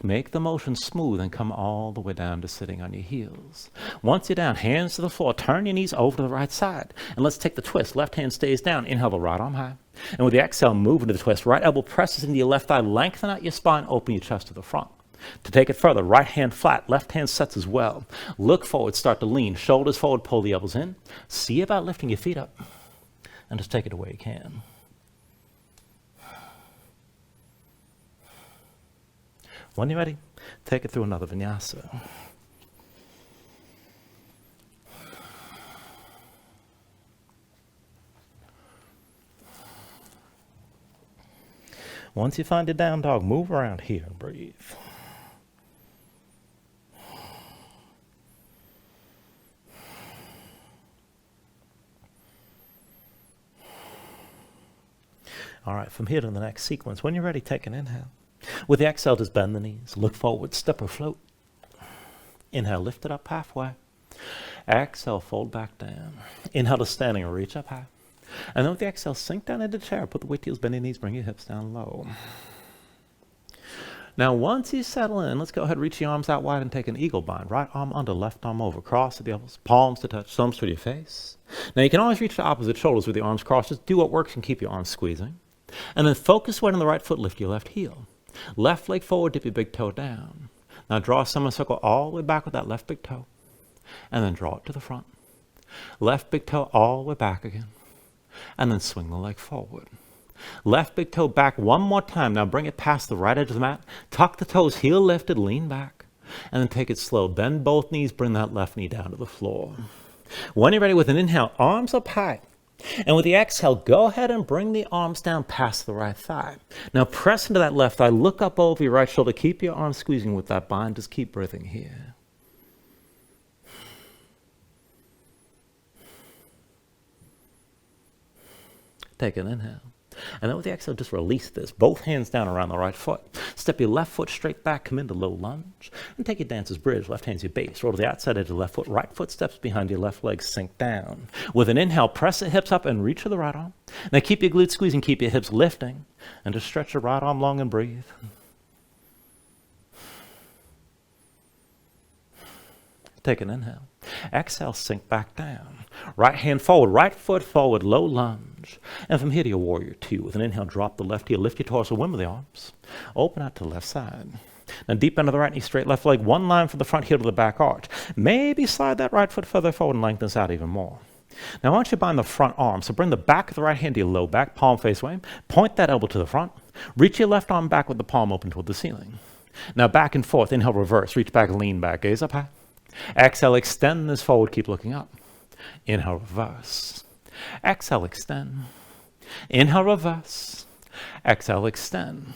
Make the motion smooth and come all the way down to sitting on your heels. Once you're down, hands to the floor, turn your knees over to the right side. And let's take the twist. Left hand stays down. Inhale the right arm high. And with the exhale, move into the twist. Right elbow presses into your left thigh. Lengthen out your spine. Open your chest to the front. To take it further, right hand flat. Left hand sets as well. Look forward. Start to lean. Shoulders forward. Pull the elbows in. See about lifting your feet up. And just take it away you can. When you're ready, take it through another vinyasa. Once you find your down dog, move around here and breathe. All right, from here to the next sequence, when you're ready, take an inhale. With the exhale, just bend the knees, look forward, step or float. Inhale, lift it up halfway. Exhale, fold back down. Inhale to standing, reach up high. And then with the exhale, sink down into the chair. Put the weight to heels, bend your knees, bring your hips down low. Now, once you settle in, let's go ahead, reach your arms out wide and take an eagle bind. Right arm under, left arm over. Cross the elbows, palms to touch, thumbs to your face. Now, you can always reach the opposite shoulders with your arms crossed. Just do what works and keep your arms squeezing. And then focus weight on the right foot, lift your left heel. Left leg forward, dip your big toe down. Now draw a semicircle all the way back with that left big toe. And then draw it to the front. Left big toe all the way back again. And then swing the leg forward. Left big toe back one more time. Now bring it past the right edge of the mat. Tuck the toes, heel lifted, lean back. And then take it slow. Bend both knees, bring that left knee down to the floor. When you're ready with an inhale, arms up high. And with the exhale, go ahead and bring the arms down past the right thigh. Now press into that left thigh, look up over your right shoulder, keep your arms squeezing with that bind, just keep breathing here. Take an inhale. And then with the exhale, just release this. Both hands down around the right foot. Step your left foot straight back, come into low lunge. And take your dancer's bridge. Left hand's your base. Roll to the outside edge of the left foot. Right foot steps behind your left leg. Sink down. With an inhale, press the hips up and reach for the right arm. Now keep your glutes squeezing, keep your hips lifting. And just stretch your right arm long and breathe. Take an inhale. Exhale, sink back down. Right hand forward, right foot forward, low lunge. And from here to your warrior two. With an inhale, drop the left heel, lift your torso, win with the arms. Open out to the left side. Now deep into the right knee, straight left leg, one line from the front heel to the back arch. Maybe slide that right foot further forward and lengthen this out even more. Now I want you to bind the front arm. So bring the back of the right hand to your low back, palm face away. Point that elbow to the front. Reach your left arm back with the palm open toward the ceiling. Now back and forth, inhale, reverse, reach back, lean back, gaze up high. Exhale, extend this forward, keep looking up. Inhale, reverse. Exhale, extend. Inhale, reverse. Exhale, extend.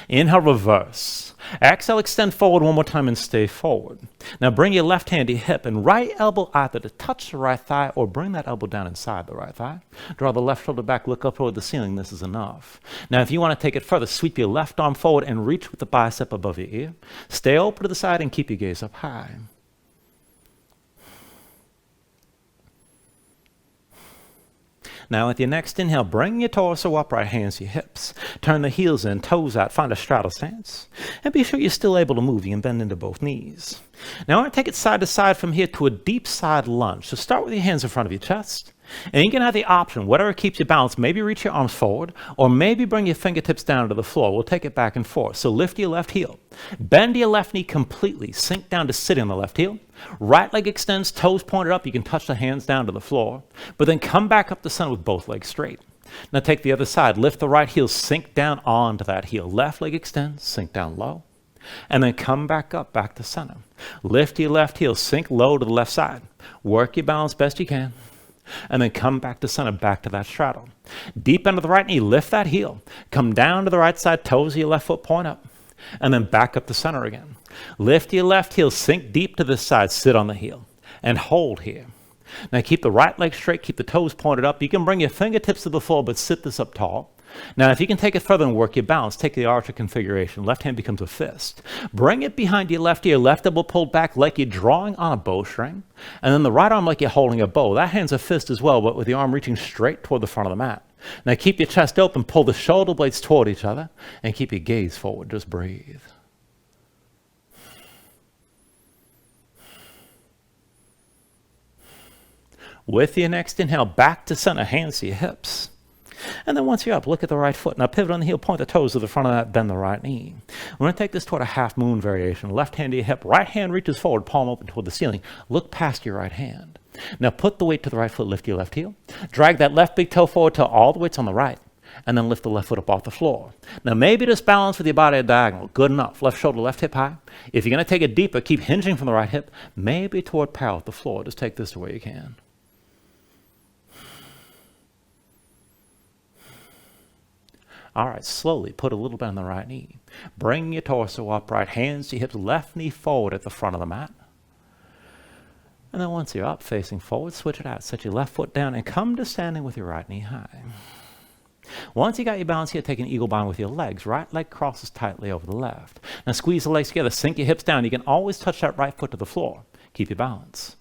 Inhale, reverse. Exhale, extend forward one more time and stay forward. Now bring your left hand to your hip and right elbow either to touch the right thigh or bring that elbow down inside the right thigh. Draw the left shoulder back, look up toward the ceiling. This is enough. Now if you want to take it further, sweep your left arm forward and reach with the bicep above your ear. Stay open to the side and keep your gaze up high. Now with your next inhale, bring your torso upright, hands to your hips. Turn the heels in, toes out, find a straddle stance. And be sure you're still able to move. You can bend into both knees. Now I want to take it side to side from here to a deep side lunge. So start with your hands in front of your chest. And you can have the option, whatever keeps you balanced, maybe reach your arms forward, or maybe bring your fingertips down to the floor. We'll take it back and forth. So lift your left heel. Bend your left knee completely. Sink down to sit on the left heel. Right leg extends, toes pointed up. You can touch the hands down to the floor. But then come back up the center with both legs straight. Now take the other side. Lift the right heel, sink down onto that heel. Left leg extends, sink down low. And then come back up, back to center. Lift your left heel, sink low to the left side. Work your balance best you can. And then come back to center, back to that straddle. Deep into the right knee, lift that heel. Come down to the right side, toes of your left foot point up. And then back up to center again. Lift your left heel, sink deep to this side, sit on the heel. And hold here. Now keep the right leg straight, keep the toes pointed up. You can bring your fingertips to the floor, but sit this up tall. Now, if you can take it further and work your balance, take the archer configuration. Left hand becomes a fist. Bring it behind your left ear, left elbow pulled back like you're drawing on a bowstring. And then the right arm like you're holding a bow. That hand's a fist as well, but with the arm reaching straight toward the front of the mat. Now, keep your chest open, pull the shoulder blades toward each other, and keep your gaze forward. Just breathe. With your next inhale, back to center, hands to your hips. And then once you're up, look at the right foot. Now pivot on the heel, point the toes to the front of that, bend the right knee. We're going to take this toward a half moon variation. Left hand to your hip, right hand reaches forward, palm open toward the ceiling. Look past your right hand. Now put the weight to the right foot, lift your left heel. Drag that left big toe forward till all the weight's on the right. And then lift the left foot up off the floor. Now maybe just balance with your body at diagonal. Good enough. Left shoulder, left hip high. If you're going to take it deeper, keep hinging from the right hip. Maybe toward parallel with the floor. Just take this to where you can. All right, slowly put a little bit on the right knee. Bring your torso upright, hands to your hips, left knee forward at the front of the mat. And then once you're up, facing forward, switch it out. Set your left foot down and come to standing with your right knee high. Once you got your balance here, take an eagle bind with your legs. Right leg crosses tightly over the left. Now squeeze the legs together, sink your hips down. You can always touch that right foot to the floor. Keep your balance.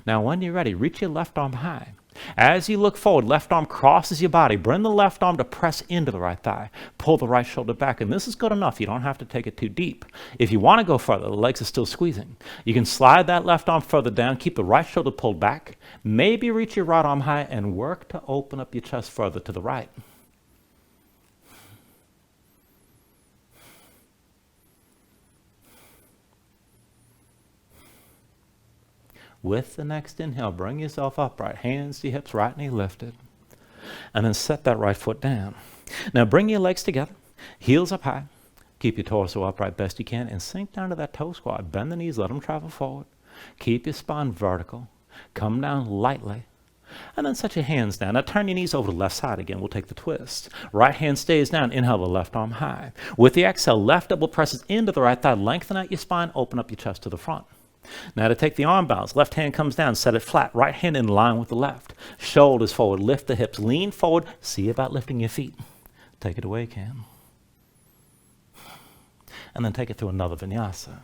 Now when you're ready, reach your left arm high. As you look forward, left arm crosses your body. Bring the left arm to press into the right thigh. Pull the right shoulder back, and this is good enough. You don't have to take it too deep. If you want to go further, the legs are still squeezing. You can slide that left arm further down, keep the right shoulder pulled back. Maybe reach your right arm high and work to open up your chest further to the right. With the next inhale, bring yourself upright. Hands to your hips, right knee lifted. And then set that right foot down. Now bring your legs together, heels up high. Keep your torso upright best you can and sink down to that toe squat. Bend the knees, let them travel forward. Keep your spine vertical. Come down lightly. And then set your hands down. Now turn your knees over to the left side again. We'll take the twist. Right hand stays down. Inhale the left arm high. With the exhale, left elbow presses into the right thigh. Lengthen out your spine. Open up your chest to the front. Now to take the arm balance, left hand comes down, set it flat, right hand in line with the left. Shoulders forward, lift the hips, lean forward, see about lifting your feet. Take it away, Cam. And then take it through another vinyasa.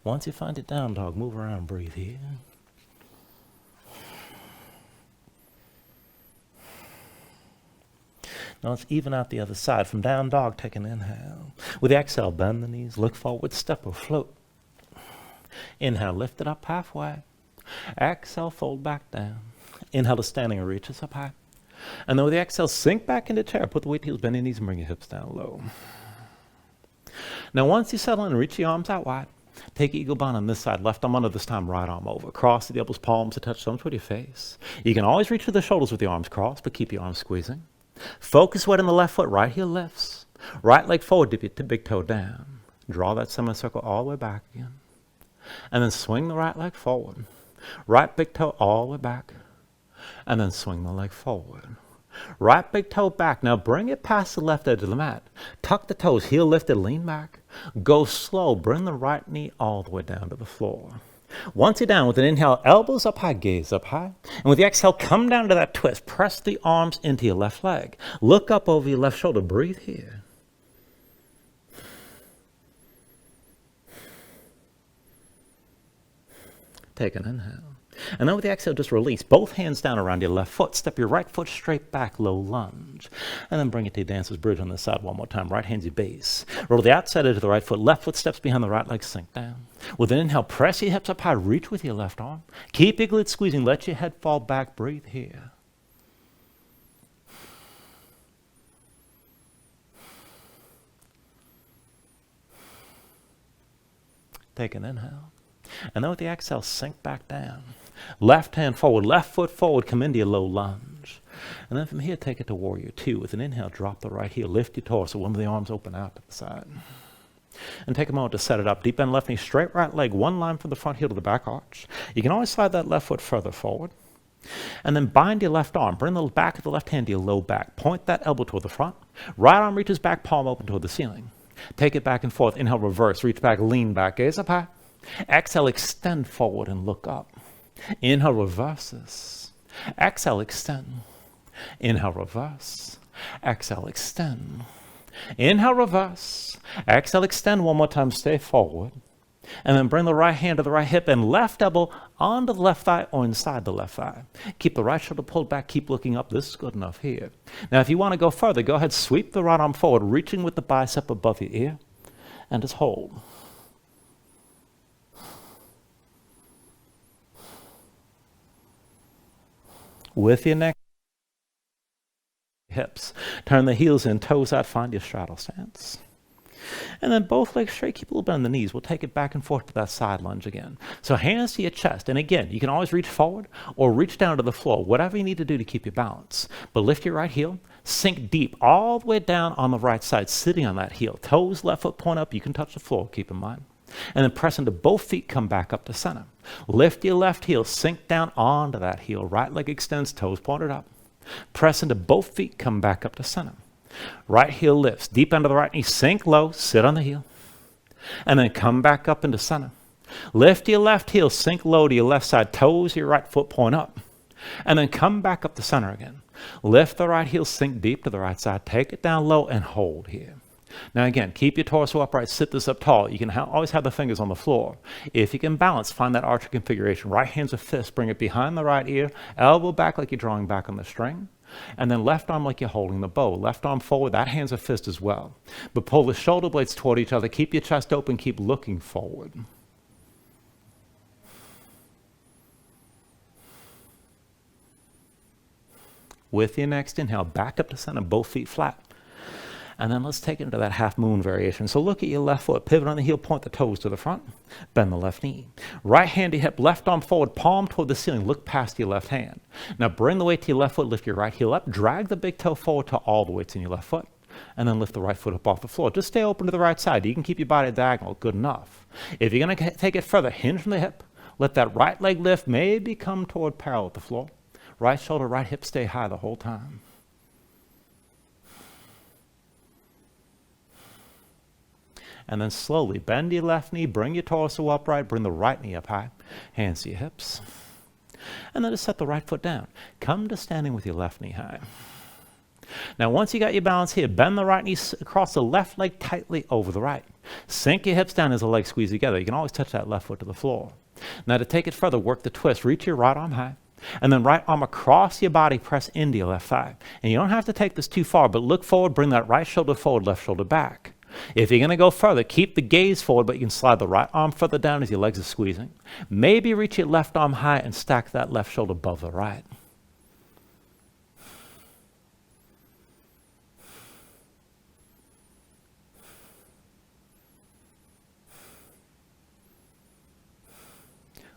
Once you find it down dog, move around, breathe here. Now let's even out the other side. From down dog, take an inhale. With the exhale, bend the knees, look forward, step or float. Inhale, lift it up halfway. Exhale, fold back down. Inhale to standing or reach us up high. And then with the exhale, sink back into chair. Put the weight heels, bend your knees, and bring your hips down low. Now once you settle in, reach the arms out wide. Take eagle bind on this side, left arm under, this time right arm over. Cross the elbows, palms to touch thumbs with your face. You can always reach to the shoulders with the arms crossed, but keep your arms squeezing. Focus weight on the left foot, right heel lifts. Right leg forward, dip your big toe down. Draw that semicircle all the way back again. And then swing the right leg forward. Right big toe all the way back. And then swing the leg forward. Right big toe back. Now bring it past the left edge of the mat. Tuck the toes, heel lifted, lean back. Go slow. Bring the right knee all the way down to the floor. Once you're down, with an inhale, elbows up high, gaze up high. And with the exhale, come down to that twist. Press the arms into your left leg. Look up over your left shoulder. Breathe here. Take an inhale. And then with the exhale, just release. Both hands down around your left foot. Step your right foot straight back, low lunge. And then bring it to your dancer's bridge on the side one more time. Right hand's your base. Roll the outside edge of the right foot. Left foot steps behind the right leg. Sink down. With an inhale, press your hips up high. Reach with your left arm. Keep your glutes squeezing. Let your head fall back. Breathe here. Take an inhale. And then with the exhale, sink back down. Left hand forward, left foot forward, come into your low lunge. And then from here, take it to warrior two. With an inhale, drop the right heel, lift your torso, one of the arms open out to the side. And take a moment to set it up. Deep bend left knee, straight right leg, one line from the front heel to the back arch. You can always slide that left foot further forward. And then bind your left arm. Bring the back of the left hand to your low back. Point that elbow toward the front. Right arm reaches back, palm open toward the ceiling. Take it back and forth. Inhale, reverse, reach back, lean back, gaze up high. Exhale, extend forward and look up. Inhale, reverses. Exhale, extend. Inhale, reverse. Exhale, extend. Inhale, reverse. Exhale, extend one more time. Stay forward. And then bring the right hand to the right hip and left elbow onto the left thigh or inside the left thigh. Keep the right shoulder pulled back. Keep looking up. This is good enough here. Now, if you want to go further, go ahead. Sweep the right arm forward, reaching with the bicep above your ear. And just hold. With your neck, hips. Turn the heels in, toes out, find your straddle stance. And then both legs straight, keep a little bit on the knees. We'll take it back and forth to that side lunge again. So hands to your chest. And again, you can always reach forward or reach down to the floor, whatever you need to do to keep your balance. But lift your right heel, sink deep all the way down on the right side, sitting on that heel. Toes, left foot point up. You can touch the floor, keep in mind. And then press into both feet, come back up to center. Lift your left heel, sink down onto that heel. Right leg extends, toes pointed up. Press into both feet, come back up to center. Right heel lifts, deep into the right knee, sink low, sit on the heel. And then come back up into center. Lift your left heel, sink low to your left side, toes, your right foot point up. And then come back up to center again. Lift the right heel, sink deep to the right side, take it down low and hold here. Now again, keep your torso upright, sit this up tall. You can always have the fingers on the floor. If you can balance, find that archer configuration. Right hand's a fist, bring it behind the right ear, elbow back like you're drawing back on the string. And then left arm like you're holding the bow. Left arm forward, that hand's a fist as well. But pull the shoulder blades toward each other, keep your chest open, keep looking forward. With your next inhale, back up to center, both feet flat. And then let's take it into that half moon variation. So look at your left foot, pivot on the heel, point the toes to the front, bend the left knee. Right hand to hip, left arm forward, palm toward the ceiling, look past your left hand. Now bring the weight to your left foot, lift your right heel up, drag the big toe forward to all the weights in your left foot, and then lift the right foot up off the floor. Just stay open to the right side. You can keep your body diagonal, good enough. If you're gonna take it further, hinge from the hip, let that right leg lift, maybe come toward parallel with the floor. Right shoulder, right hip stay high the whole time. And then slowly bend your left knee, bring your torso upright, bring the right knee up high, hands to your hips. And then just set the right foot down. Come to standing with your left knee high. Now once you got your balance here, bend the right knee across the left leg tightly over the right. Sink your hips down as the legs squeeze together. You can always touch that left foot to the floor. Now to take it further, work the twist. Reach your right arm high. And then right arm across your body, press into your left thigh. And you don't have to take this too far, but look forward, bring that right shoulder forward, left shoulder back. If you're going to go further, keep the gaze forward, but you can slide the right arm further down as your legs are squeezing. Maybe reach your left arm high and stack that left shoulder above the right.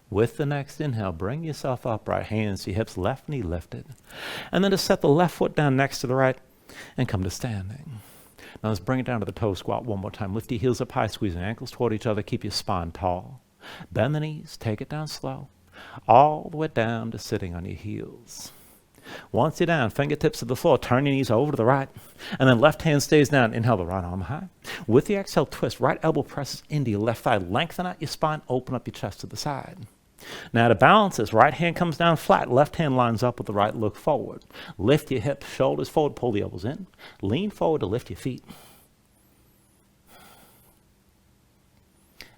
With the next inhale, bring yourself upright, hands to your hips, left knee lifted. And then just set the left foot down next to the right and come to standing. Now let's bring it down to the toe squat one more time. Lift your heels up high, squeeze your ankles toward each other, keep your spine tall. Bend the knees, take it down slow, all the way down to sitting on your heels. Once you're down, fingertips to the floor, turn your knees over to the right, and then left hand stays down. Inhale the right arm high. With the exhale, twist. Right elbow presses into your left thigh. Lengthen out your spine, open up your chest to the side. Now to balance this, right hand comes down flat, left hand lines up with the right, look forward. Lift your hips, shoulders forward, pull the elbows in. Lean forward to lift your feet.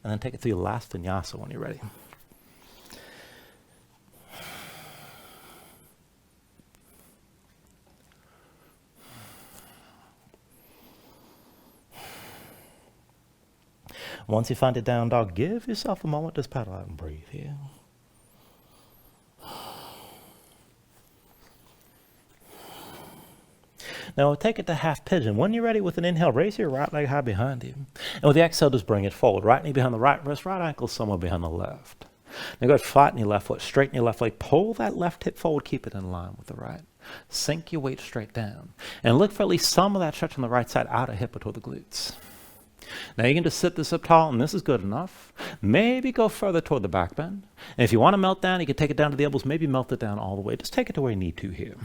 And then take it through your last vinyasa when you're ready. Once you find it down dog, give yourself a moment, just paddle out and breathe here. Now we'll take it to half pigeon. When you're ready with an inhale, raise your right leg high behind you. And with the exhale, just bring it forward. Right knee behind the right wrist, right ankle somewhere behind the left. Now go ahead, flatten your left foot, straighten your left leg, pull that left hip forward, keep it in line with the right. Sink your weight straight down. And look for at least some of that stretch on the right side, outer hip or toward the glutes. Now you can just sit this up tall, and this is good enough. Maybe go further toward the back bend. And if you want to melt down, you can take it down to the elbows, maybe melt it down all the way. Just take it to where you need to here.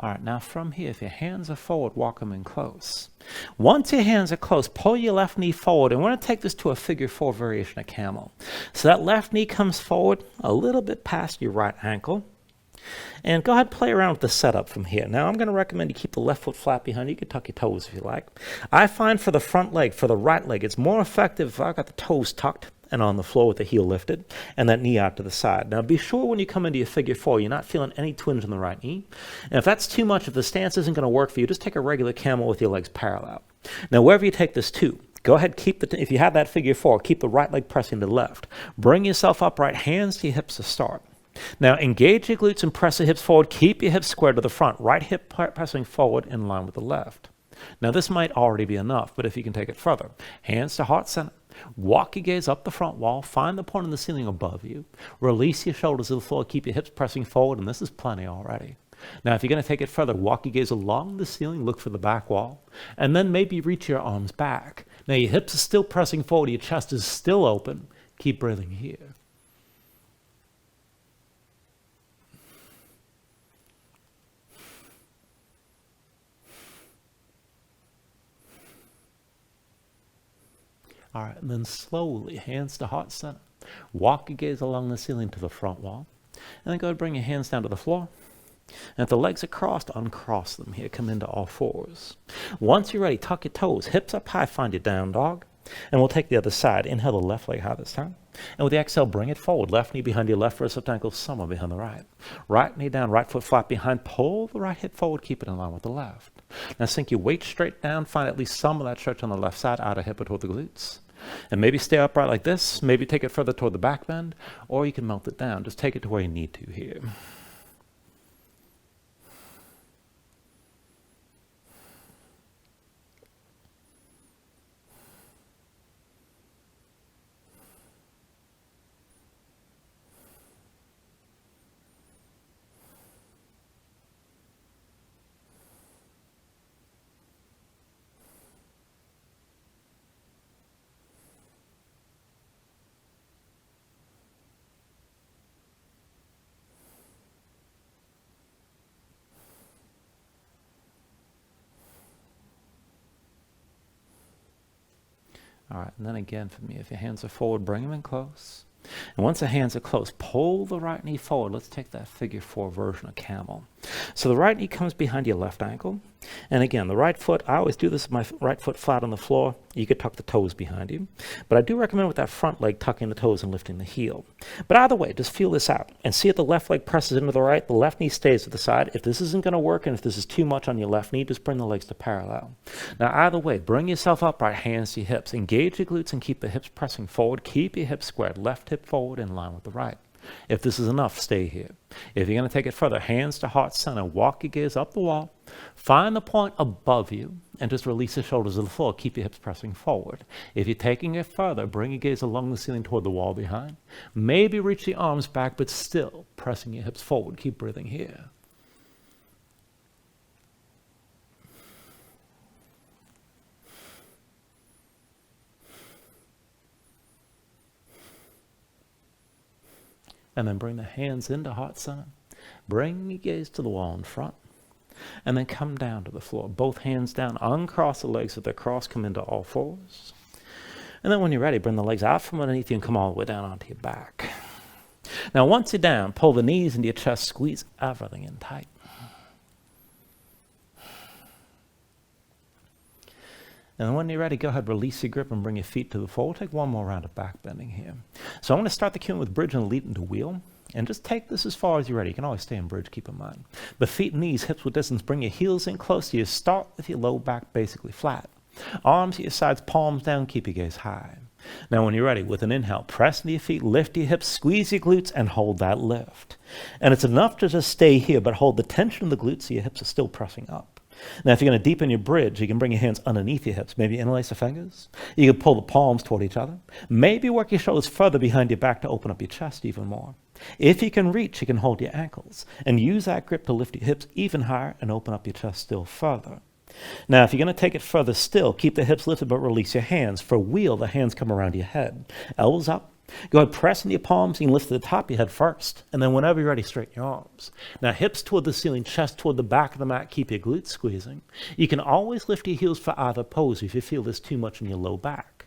All right, now from here, if your hands are forward, walk them in close. Once your hands are close, pull your left knee forward, and we're going to take this to a figure 4 variation of camel. So that left knee comes forward a little bit past your right ankle. And go ahead and play around with the setup from here. Now I'm going to recommend you keep the left foot flat behind you. You can tuck your toes if you like. I find for the front leg, for the right leg, it's more effective if I've got the toes tucked and on the floor with the heel lifted, and that knee out to the side. Now be sure when you come into your figure 4, you're not feeling any twinge in the right knee. And if that's too much, if the stance isn't going to work for you, just take a regular camel with your legs parallel. Now wherever you take this to, go ahead, keep if you have that figure 4, keep the right leg pressing to the left. Bring yourself upright, hands to your hips to start. Now engage your glutes and press the hips forward. Keep your hips squared to the front. Right hip pressing forward in line with the left. Now this might already be enough, but if you can take it further, hands to heart center. Walk your gaze up the front wall. Find the point in the ceiling above you. Release your shoulders to the floor. Keep your hips pressing forward, and this is plenty already. Now if you're going to take it further, walk your gaze along the ceiling. Look for the back wall. And then maybe reach your arms back. Now your hips are still pressing forward. Your chest is still open. Keep breathing here. All right, and then slowly, hands to heart center. Walk your gaze along the ceiling to the front wall. And then go ahead and bring your hands down to the floor. And if the legs are crossed, uncross them here. Come into all fours. Once you're ready, tuck your toes. Hips up high, find your down dog. And we'll take the other side. Inhale the left leg high this time. And with the exhale, bring it forward. Left knee behind your left wrist, left ankle somewhere behind the right. Right knee down, right foot flat behind. Pull the right hip forward. Keep it in line with the left. Now sink your weight straight down. Find at least some of that stretch on the left side, outer hip or toward the glutes. And maybe stay upright like this. Maybe take it further toward the back bend. Or you can melt it down. Just take it to where you need to here. All right, and then again for me, if your hands are forward, bring them in close. And once the hands are close, pull the right knee forward. Let's take that figure 4 version of camel. So the right knee comes behind your left ankle. And again, the right foot, I always do this with my right foot flat on the floor. You could tuck the toes behind you. But I do recommend with that front leg, tucking the toes and lifting the heel. But either way, just feel this out. And see if the left leg presses into the right, the left knee stays to the side. If this isn't going to work, and if this is too much on your left knee, just bring the legs to parallel. Now either way, bring yourself upright, hands to your hips. Engage your glutes and keep the hips pressing forward. Keep your hips squared. Left hip forward in line with the right. If this is enough, stay here. If you're going to take it further, hands to heart center, walk your gaze up the wall, find the point above you, and just release the shoulders to the floor. Keep your hips pressing forward. If you're taking it further, bring your gaze along the ceiling toward the wall behind. Maybe reach the arms back, but still pressing your hips forward. Keep breathing here. And then bring the hands into heart center. Bring your gaze to the wall in front. And then come down to the floor. Both hands down. Uncross the legs so they're crossed. Come into all fours. And then when you're ready, bring the legs out from underneath you and come all the way down onto your back. Now once you're down, pull the knees into your chest. Squeeze everything in tight. And when you're ready, go ahead, release your grip and bring your feet to the floor. We'll take one more round of back bending here. So I'm going to start the cue with bridge and lead into wheel. And just take this as far as you're ready. You can always stay in bridge, keep in mind. The feet, knees, hips with distance. Bring your heels in close to you. Start with your low back basically flat. Arms at your sides, palms down, keep your gaze high. Now when you're ready, with an inhale, press into your feet, lift your hips, squeeze your glutes, and hold that lift. And it's enough to just stay here, but hold the tension in the glutes so your hips are still pressing up. Now, if you're going to deepen your bridge, you can bring your hands underneath your hips. Maybe interlace the fingers. You can pull the palms toward each other. Maybe work your shoulders further behind your back to open up your chest even more. If you can reach, you can hold your ankles and use that grip to lift your hips even higher and open up your chest still further. Now, if you're going to take it further still, keep the hips lifted but release your hands. For wheel, the hands come around your head. Elbows up. Go ahead, press into your palms. You can lift to the top of your head first. And then whenever you're ready, straighten your arms. Now, hips toward the ceiling, chest toward the back of the mat. Keep your glutes squeezing. You can always lift your heels for either pose if you feel there's too much in your low back.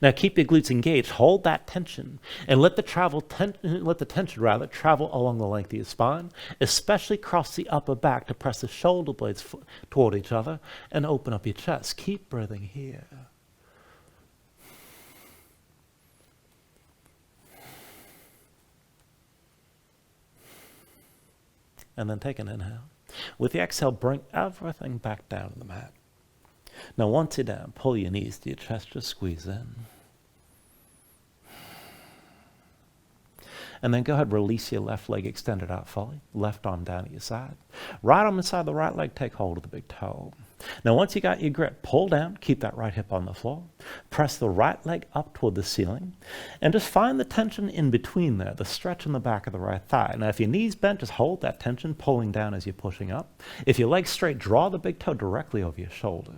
Now, keep your glutes engaged. Hold that tension. And let the tension travel along the length of your spine, especially across the upper back to press the shoulder blades toward each other and open up your chest. Keep breathing here. And then take an inhale. With the exhale, bring everything back down to the mat. Now once you're down, pull your knees to your chest, just squeeze in. And then go ahead, release your left leg extended out fully. Left arm down at your side. Right arm inside the right leg, take hold of the big toe. Now once you got your grip, pull down, keep that right hip on the floor. Press the right leg up toward the ceiling. And just find the tension in between there, the stretch in the back of the right thigh. Now if your knees bent, just hold that tension, pulling down as you're pushing up. If your leg's straight, draw the big toe directly over your shoulder.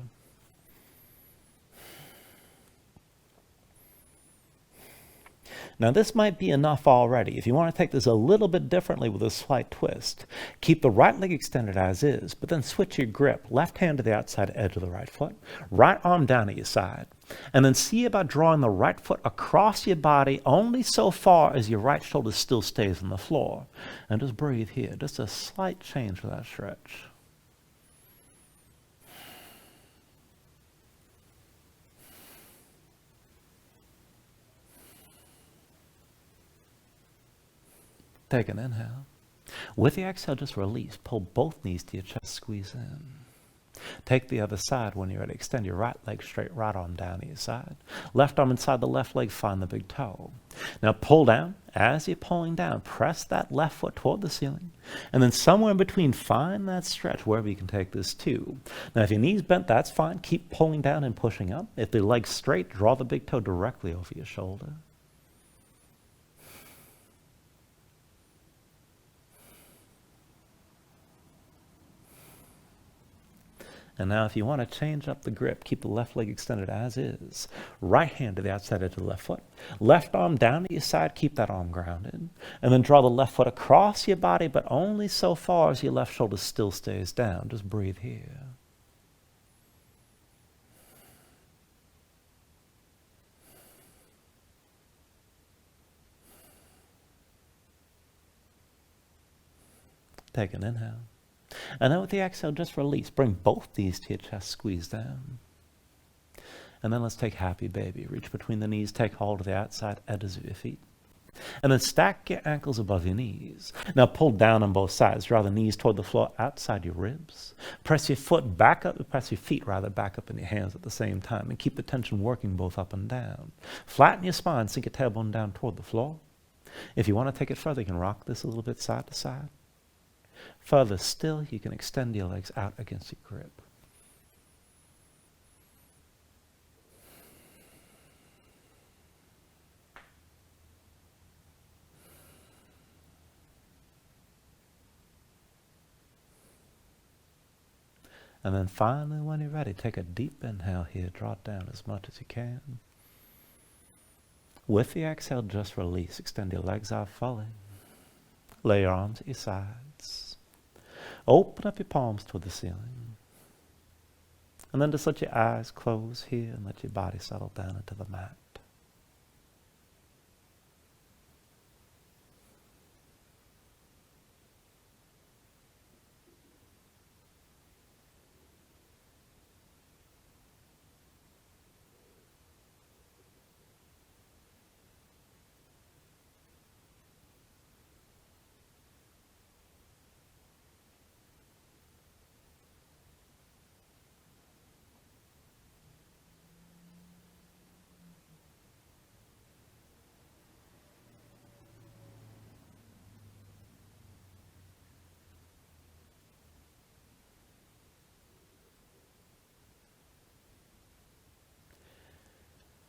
Now this might be enough already. If you want to take this a little bit differently with a slight twist, keep the right leg extended as is, but then switch your grip. Left hand to the outside edge of the right foot, right arm down at your side. And then see about drawing the right foot across your body only so far as your right shoulder still stays on the floor. And just breathe here. Just a slight change for that stretch. Take an inhale. With the exhale, just release. Pull both knees to your chest, squeeze in. Take the other side when you're ready. Extend your right leg straight, right arm down to your side. Left arm inside the left leg, find the big toe. Now pull down. As you're pulling down, press that left foot toward the ceiling. And then somewhere in between, find that stretch wherever you can take this to. Now if your knees bent, that's fine. Keep pulling down and pushing up. If the leg's straight, draw the big toe directly over your shoulder. And now if you want to change up the grip, keep the left leg extended as is. Right hand to the outside edge of the left foot. Left arm down to your side, keep that arm grounded. And then draw the left foot across your body, but only so far as your left shoulder still stays down. Just breathe here. Take an inhale. And then with the exhale, just release. Bring both knees to your chest, squeeze down. And then let's take happy baby. Reach between the knees, take hold of the outside edges of your feet. And then stack your ankles above your knees. Now pull down on both sides. Draw the knees toward the floor outside your ribs. Press your feet back up in your hands at the same time. And keep the tension working both up and down. Flatten your spine, sink your tailbone down toward the floor. If you want to take it further, you can rock this a little bit side to side. Further still, you can extend your legs out against your grip. And then finally, when you're ready, take a deep inhale here. Draw it down as much as you can. With the exhale, just release. Extend your legs out fully. Lay your arms at your sides. Open up your palms toward the ceiling. And then just let your eyes close here and let your body settle down into the mat.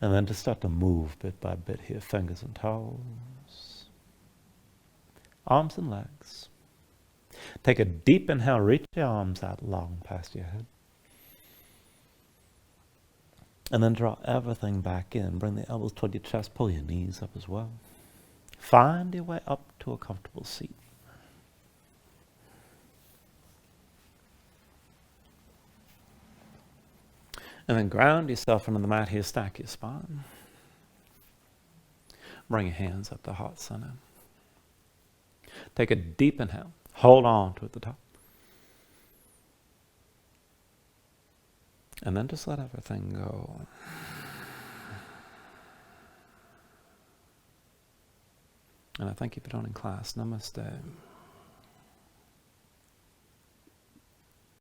And then to start to move bit by bit here, fingers and toes, arms and legs. Take a deep inhale, reach your arms out long past your head. And then draw everything back in. Bring the elbows toward your chest, pull your knees up as well. Find your way up to a comfortable seat. And then ground yourself into the mat here, stack your spine. Bring your hands up to heart center. Take a deep inhale. Hold on to it at the top. And then just let everything go. And I thank you for joining class. Namaste.